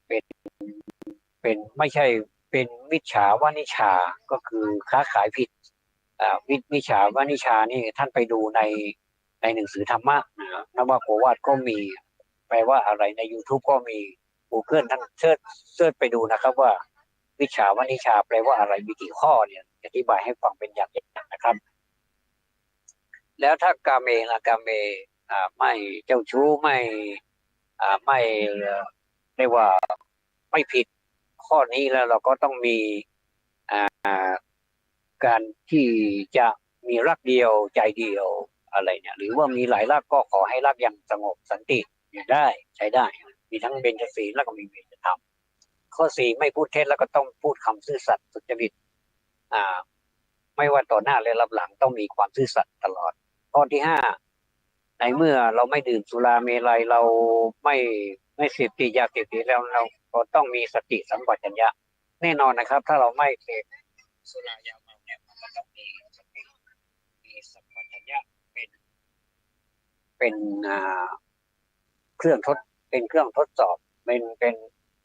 เป็นไม่ใช่เ เป็นมิจฉาวานิชาก็คือค้าขายผิดมิจฉาวานิชานี่ท่านไปดูในหนังสือธรรมะนวโกวาทก็มีแปลว่าอะไรใน YouTube ก็มี Google ท่านเสิร์ชไปดูนะครับว่ามิจฉาวานิชาแปลว่าอะไรมีกี่ข้อเนี่ยอธิบายให้ฟังเป็นอย่างนะครับแล้วถ้ากาเมล่ะกาเมไม่เจ้าชู้ไม่เรียกว่าไม่ผิดข้อนี้แล้วเราก็ต้องมีการที่จะมีรักเดียวใจเดียวอะไรเนี่ยหรือว่ามีหลายรักก็ขอให้รักอย่างสงบสันติได้ใช้ได้มีทั้งเบญจศีลแล้วก็มีเบญจธรรมข้อสี่ไม่พูดเท็จแล้วก็ต้องพูดคำซื่อสัตย์สุจริตไม่ว่าต่อหน้าและรับหลังต้องมีความซื่อสัตย์ตลอดข้อที่ห้าในเมื่อเราไม่ดื่มสุราเมลัยเราไม่เสพติดยาเสพติดแล้วเราก็ต้องมีสติสัมปชัญญะแน่นอนนะครับถ้าเราไม่เสพสุรายาเมาเนี่ยมันก็ต้องมีสติมีสัมปชัญญะเป็นเครื่องทดสอบเป็น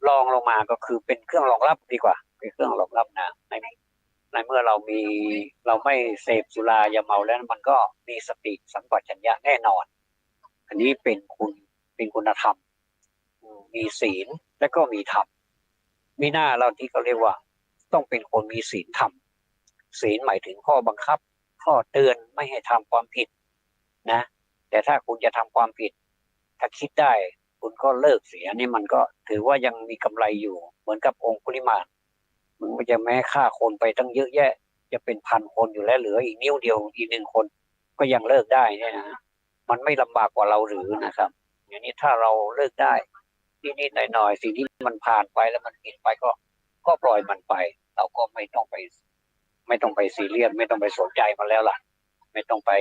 รองลงมาก็คือเป็นเครื่องรองรับดีกว่าเป็นเครื่องรองรับนะในเมื่อเราไม่เสพสุรายาเมาแล้วมันก็มีสติสัมปชัญญะแน่นอนอันนี้เป็นคุณธรรมมีศีลและก็มีธรรมมีหน้าเราที่เขาเรียกว่าต้องเป็นคนมีศีลธรรมศีลหมายถึงข้อบังคับข้อเตือนไม่ให้ทำความผิดนะแต่ถ้าคุณจะทำความผิดถ้าคิดได้คุณก็เลิกเสียนี่มันก็ถือว่ายังมีกำไรอยู่เหมือนกับองคุลิมานมึงไม่จะแม้ฆ่าคนไปตั้งเยอะแยะจะเป็นพันคนอยู่แล้วเหลืออีกนิ้วเดียวอีกหนึ่งคนก็ยังเลิกได้เนี่ยนะมันไม่ลำบากกว่าเราหรือนะครับอย่างนี้ถ้าเราเลิกได้นิดๆหน่อยๆสิ่งที่มันผ่านไปแล้วมันผิดไปก็ปล่อยมันไปเราก็ไม่ต้องไปซีเรียสไม่ต้องไปสนใจมันแล้วล่ะไม่ต้องไป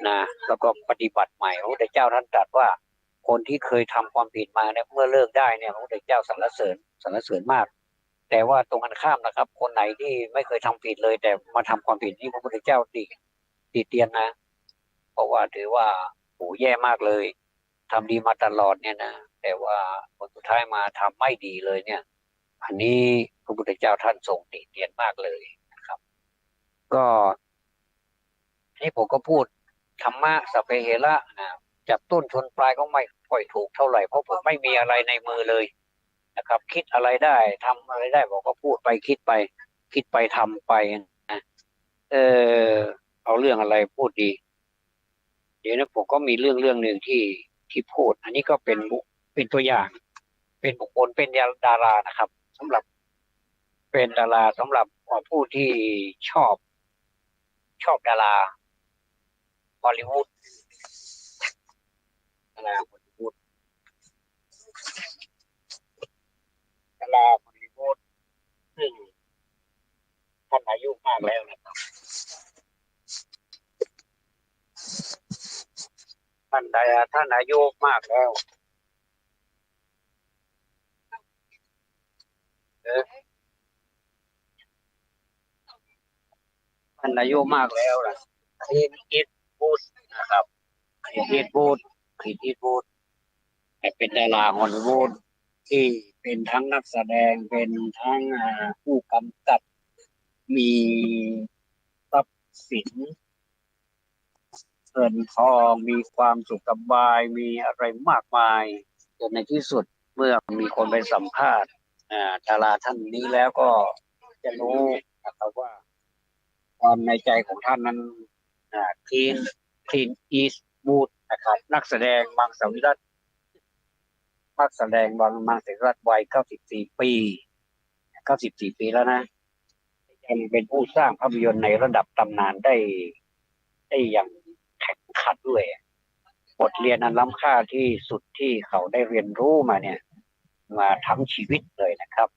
นะแล้วก็ปฏิบัติใหม่พระพุทธเจ้าท่านตรัสว่าคนที่เคยทำความผิดมาเนี่ยเมื่อเลิกได้เนี่ยพระพุทธเจ้าสรรเสริญมากแต่ว่าตรงกันข้ามนะครับคนไหนที่ไม่เคยทำผิดเลยแต่มาทำความผิดนี่พระพุทธเจ้าติเตียนนะเพราะว่าถือว่าโหแย่มากเลยทำดีมาตลอดเนี่ยนะแต่ว่าผลสุดท้ายมาทำไม่ดีเลยเนี่ยอันนี้พระพุทธเจ้าท่านทรงติเตียนมากเลยนะครับก็นี่ผมก็พูดธรรมะสัพเพเหระนะจับต้นชนปลายก็ไม่ค่อยถูกเท่าไหร่เพราะผมไม่มีอะไรในมือเลยนะครับคิดอะไรได้ทำอะไรได้บอกก็พูดไปคิดไปทำไปนะเออเอาเรื่องอะไรพูดดีเดี๋ยวนะผมก็มีเรื่องหนึ่งที่พูดอันนี้ก็เป็นตัวอย่างเป็นบุคคลเป็นดารานะครับสำหรับเป็นดาราสำหรับผู้ที่ชอบดาราฮอลลีวูดดาราฮอลลีวูดดาราฮอลลีวูดซึ่งท่านอายุมากแล้วนะครับท่านอายุมากแล้วท่านอายุมากแล้วนะคลินต์อีทวูดนะครับคลินต์อีทวูดแต่เป็นดาราฮอลลีวูดที่เป็นทั้งนักแสดงเป็นทั้งผู้กำกับมีทรัพย์สินเงินทองมีความสุขสบายมีอะไรมากมายจนในที่สุดเมื่อมีคนไปสัมภาษณ์ดาราท่านนี้แล้วก็จะรู้นะครับว่าความในใจของท่านนั้นคลีนอีสต์วูดนะครับนักแสดงมังสวิรัติวัย94 ปีแล้วนะยังเป็นผู้สร้างภาพยนตร์ในระดับตำนานได้อย่างแข็งขันด้วยบทเรียนอันล้ำค่าที่สุดที่เขาได้เรียนรู้มาเนี่ยมาทั้งชีวิตเลยนะครับ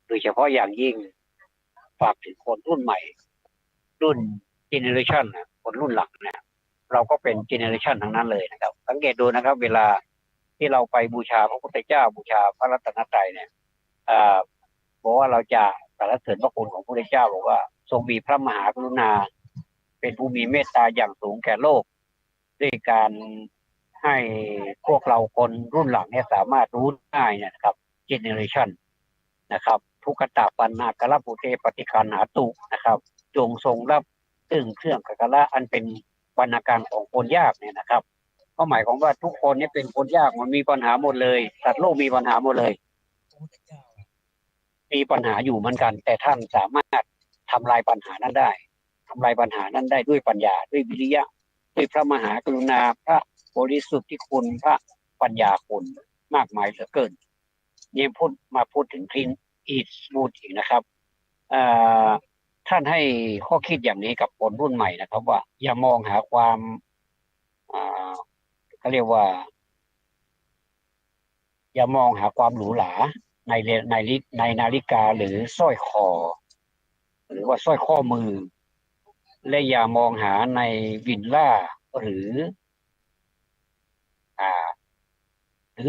โดยเฉพาะอย่างยิ่งฝากถึงคนรุ่นใหม่รุ่นเจเนอเรชันคนรุ่นหลังเนี่ยเราก็เป็นเจเนอเรชันทั้งนั้นเลยนะครับสังเกตดูนะครับเวลาที่เราไปบูชาพระพุทธเจ้าบูชาพระรัตนตรัยเนี่ยบอกว่าเราจะสรรเสริญพระคุณของพระพุทธเจ้าบอกว่าทรงมีพระมหากรุณาเป็นผู้มีเมตตาอย่างสูงแก่โลกด้วยการให้พวกเราคนรุ่นหลังเนี่ยสามารถรู้ได้นะครับเจเนอเรชันนะครับ ทุกขตาปันนากะละปุเตปฏิคานาตุนะครับจงทรงรับซึ่งเครื่องกะละอันเป็นวรรณการของคนยากเนี่ยนะครับก็หมายความว่าทุกคนเนี่ยเป็นคนยากมันมีปัญหาหมดเลยสัตว์โลกมีปัญหาหมดเลยมีปัญหาอยู่เหมือนกันแต่ท่านสามารถทำลายปัญหานั้นได้ทำลายปัญหานั้นได้ด้วยปัญญาด้วยวิริยะด้วยพระมหากรุณาพระบริสุทธิคุณพระปัญญาคุณมากมายเหลือเกินนี่พูดถึงคลินอีทวูดอีกนะครับท่านให้ข้อคิดอย่างนี้กับคนรุ่นใหม่นะครับว่าอย่ามองหาความเขาเรียกว่าอย่ามองหาความหรูหราในนาฬิกาหรือสร้อยคอหรือว่าสร้อยข้อมือและอย่ามองหาในวิลล่าหรือ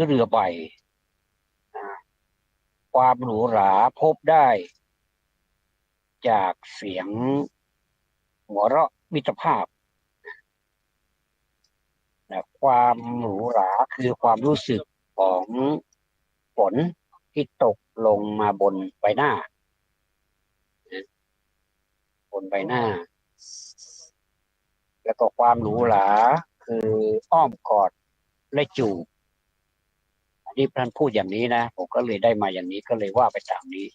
เรือใบความหรูหราพบได้จากเสียงหัวเราะมิตรภาพนะความหรูหราคือความรู้สึกของฝนที่ตกลงมาบนใบหน้าแล้วก็ความหรูหราคืออ้อมกอดและจูบอันนี้ท่านพูดอย่างนี้นะผมก็เลยได้มาอย่างนี้ก็เลยว่าไปตามนี้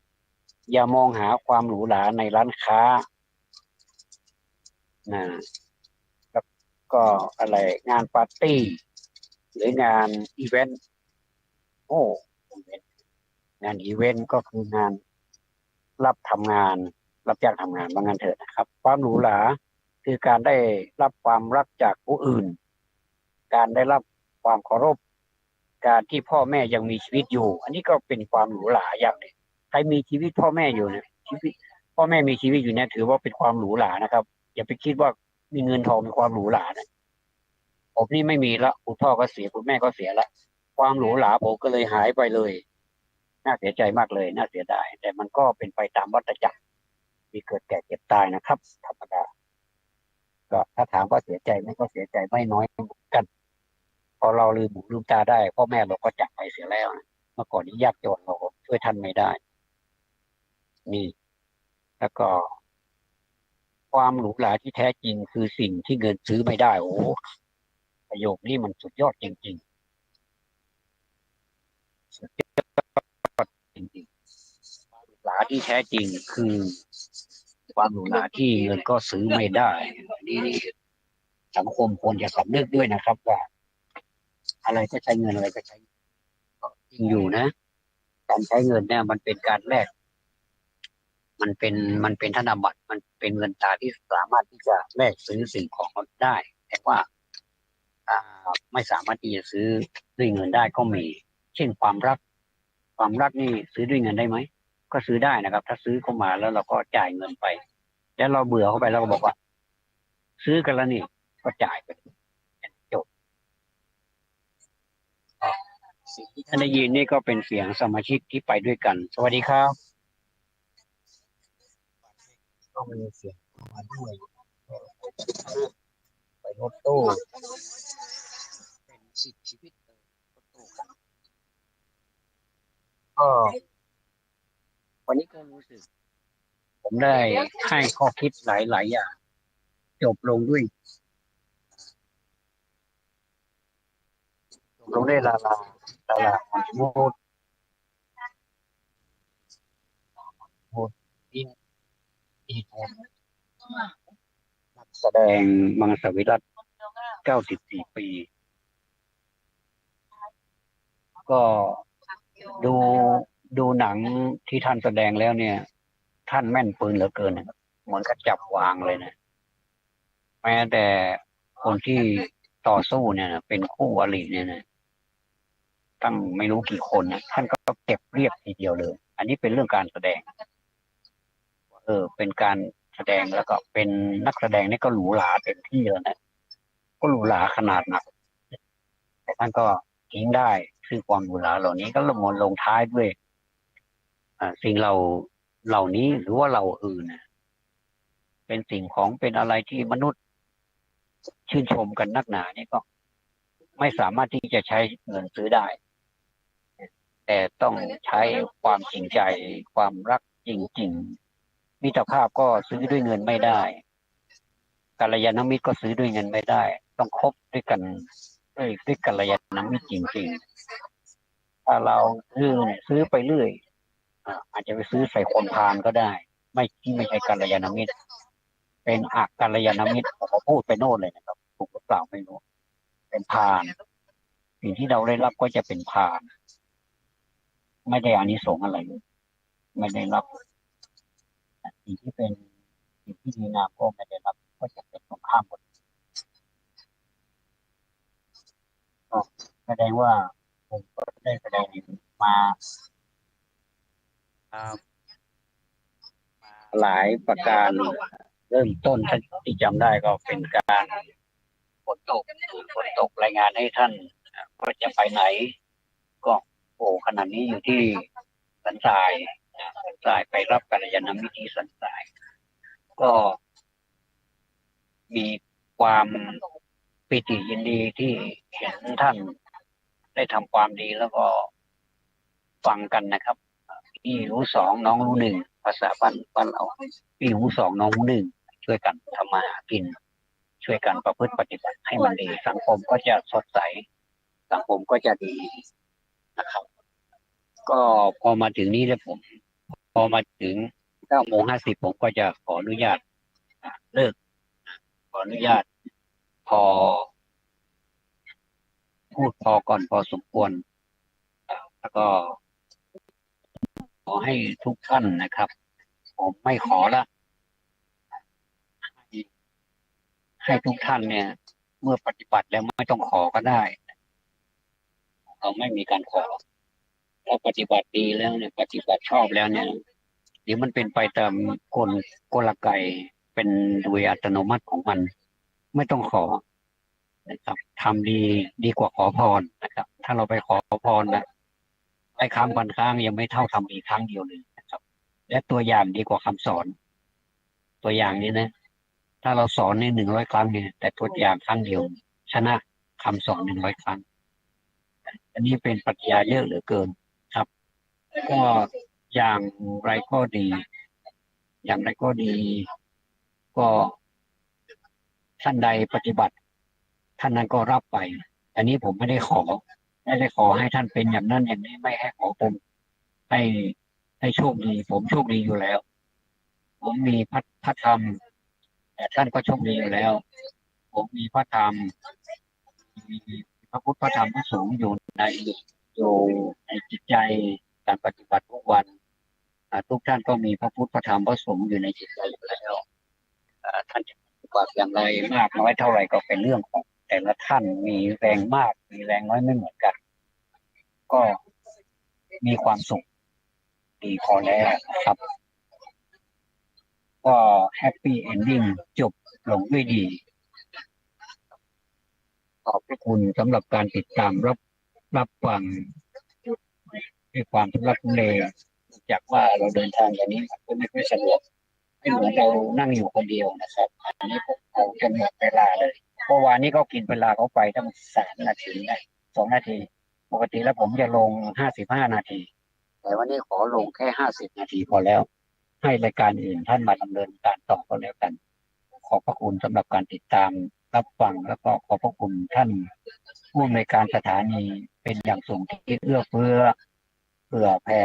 อย่ามองหาความหรูหราในร้านค้านะแล้วก็อะไรงานปาร์ตี้หรืองานอีเวนต์โอ้งานอีเวนต์ก็คืองานรับทำงานรับจ้างทำงานบางงานเถิดนะครับความหรูหราคือการได้รับความรักจากผู้อื่นการได้รับความเคารพการที่พ่อแม่ยังมีชีวิตอยู่อันนี้ก็เป็นความหรูหราอย่างหนึ่งใครมีชีวิตพ่อแม่อยู่เนี่ยชีวิตพ่อแม่มีชีวิตอยู่เนี่ยถือว่าเป็นความหรูหรานะครับอย่าไปคิดว่ามีเงินทองเป็นความหรูหรานะผมนี่ไม่มีละคุณพ่อก็เสียคุณแม่ก็เสียละความหรูหราผมก็เลยหายไปเลยน่าเสียใจมากเลยน่าเสียดายแต่มันก็เป็นไปตามวัฏจักรมีเกิดแก่เจ็บตายนะครับธรรมดาก็ถ้าถามว่าเสียใจไหมก็เสียใจไม่น้อยเหมือนกันพอเราลืมหูลืมตาได้พ่อแม่เราก็จากไปเสียแล้วนะเมื่อก่อนนี้ยากจนเราช่วยท่านไม่ได้นี่แล้วก็ความหรูหราที่แท้จริงคือสิ่งที่เงินซื้อไม่ได้โอ้ประโยคนี้มันสุดยอดจริงๆสุดยอดจริงๆความหรูหราที่แท้จริงคือความหรูหราที่เงินก็ซื้อไม่ได้นี่สังคมควรจะสำนึกด้วยนะครับว่าอะไรก็ใช้เงินอะไรก็ใช้จริงอยู่นะการใช้เงินเนี่ยมันเป็นการแลกมันเป็นธนบัตรมันเป็นเงินตราที่สามารถที่จะแลกซื้อสิ่งของได้แต่ว่าไม่สามารถที่จะซื้อด้วยเงินได้ก็มีเช่นความรักนี่ซื้อด้วยเงินได้ไหมก็ซื้อได้นะครับถ้าซื้อเข้ามาแล้วเราก็จ่ายเงินไปแล้วเราเบื่อเข้าไปเราก็บอกว่าซื้อกันแล้วนี่ก็จ่ายไปจบสิ่งที่ท่านได้ยินนี่ก็เป็นเสียงสมาชิกที่ไปด้วยกันสวัสดีครับก็มีเสียงมาด้วยไปรถตู้เป็น10 ชีวิตเลยรถตู้ก็วันนี้ก็รู้สึกผมได้ให้ข้อคิดหลายอย่างจบลงด้วยจบลงได้ลาคนพูดอินอีกนักแสดงมังสวิรัติ94 ปีก็ดูดูหนังที่ท่านแสดงแล้วเนี่ยท่านแม่นปืนเหลือเกินนะครับเหมือนกับจับวางเลยนะแม้แต่คนที่ต่อสู้เนี่ยนะเป็นคู่อริเนี่ยนะตั้งไม่รู้กี่คนนะท่านก็เก็บเรียบทีเดียวเลยอันนี้เป็นเรื่องการแสดงเป็นการแสดงแล้วก็เป็นนักแสดงนี่ก็หรูหราเต็มที่แล้วนะก็หรูหราขนาดหนักแต่ท่านก็ทิ้งได้ซึ่งความหรูหราเหล่านี้ก็ลงท้ายด้วยสิ่งเหล่านี้หรือว่าเราอื่นนะเป็นสิ่งของเป็นอะไรที่มนุษย์ชื่นชมกันนักหนานี่ก็ไม่สามารถที่จะใช้เงินซื้อได้ แต่ต้องใช้ความจริงใจความรักจริงๆมิตรภาพก็ซื้อด้วยเงินไม่ได้กัลยาณมิตรก็ซื้อด้วยเงินไม่ได้ต้องคบด้วยกันด้วยกัลยาณมิตรจริงๆถ้าเราซื้อไปเรื่อยอาจจะไปซื้อใส่คนพาลก็ได้ไม่ใช่กัลยาณมิตรเป็นอักกัลยาณมิตรผมก็พูดไปโน่นเลยนะครับถูกหรือเปล่าไม่รู้เป็นพาลสิ่งที่เราได้รับก็จะเป็นพาลไม่ได้อานิสงส์อะไรเลยไม่ได้รับสิ่งที่เป็นสิ่งที่ดีงามก็ไม่ได้รับก็จะเป็นตรงข้ามหมดก็แสดงว่าผมก็ได้แสดงมาหลายประการเริ่มต้นที่จำได้ก็เป็นการฝนตกรายงานให้ท่านว่าจะไปไหนก็โอ้ขนาดนี้อยู่ที่สันทรายไปรับกัลยาณมิตรที่สันทรายก็มีความปิติยินดีที่เห็นท่านได้ทำความดีแล้วก็ฟังกันนะครับพี่รู้สองน้องรู้หนึ่งภาษาบ้านเราพี่รู้สองน้องรู้หนึ่งช่วยกันทำมาหากินช่วยกันประพฤติปฏิบัติให้มันดีสังคมก็จะสดใสสังคมก็จะดีนะครับก็พอมาถึงนี้แล้วพอมาถึง9:50ผมก็จะขออนุญาตเลิกขออนุญาตพอพูดพอก่อนพอสมควรแล้วก็ขอให้ทุกท่านนะครับผมไม่ขอละให้ทุกท่านเนี่ยเมื่อปฏิบัติแล้วไม่ต้องขอก็ได้เราไม่มีการขอถ้าปฏิบัติดีแล้วเนี่ยปฏิบัติชอบแล้วเนี่ยเดี๋ยวมันเป็นไปตามกลกลไกเป็นโดยอัตโนมัติของมันไม่ต้องขอนะครับทำดีกว่าขอพรนะครับถ้าเราไปขอพรนะไอ้ครั้งพันครั้งยังไม่เท่าทำอีกครั้งเดียวเลยนะครับและตัวอย่างดีกว่าคำสอนตัวอย่างนี้นะถ้าเราสอนใน100 ครั้งเนี่ยแต่ตัวอย่างครั้งเดียวชนะคำสอน100 ครั้งอันนี้เป็นปรัชญาเยอะเหลือเกินครับก็อย่างไรก็ดีอย่างไรก็ดีก็ท่านใดปฏิบัติท่านนั้นก็รับไปอันนี้ผมไม่ได้ขอให้ท่านเป็นอย่างนั้นอย่างนี้ไม่ให้ขอผมให้ให้โชคดีผมโชคดีอยู่แล้วผมมีพระธรรมแต่ท่านก็โชคดีอยู่แล้วผมมีพระธรรมมีพระพุทธพระธรรมพระสงฆ์อยู่ในจิตใจการปฏิบัติทุกวันทุกท่านก็มีพระพุทธพระธรรมพระสงฆ์อยู่ในจิตใจอยู่แล้วท่านจะปฏิบัติอย่างไรมากน้อยเท่าไหร่ก็เป็นเรื่องของแต่ละท่านมีแรงมากมีแรงน้อยไม่เหมือนกันก็มีความสุขดีพอแล้วครับก็แฮปปี้เอนดิ้งจบลงด้วยดีขอบพระคุณสำหรับการติดตามรับฟังด้วยความทุลักทุเลจากว่าเราเดินทางอย่างนี้มันก็ไม่ค่อยสะดวกไม่เหมือนเรานั่งอยู่คนเดียวนะครับอันนี้ผมเอาจนหมดเวลาเลยเมื่อวานนี้เขากินเวลาเขาไปตั้ง3 นาทีนะ2 นาทีปกติแล้วผมจะลง55 นาทีแต่วันนี้ขอลงแค่50 นาทีพอแล้วให้รายการอื่นท่านมาดำเนินการต่อก็แล้วกันขอบพระคุณสำหรับการติดตามรับฟังแล้วก็ขอบพระคุณท่านผู้อำนวยการสถานีเป็นอย่างสูงที่เอื้อเฟื้อเผื่อแผ่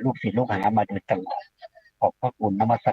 ลูกศิษย์ลูกหามาโดยตลอดขอบพระคุณนมัส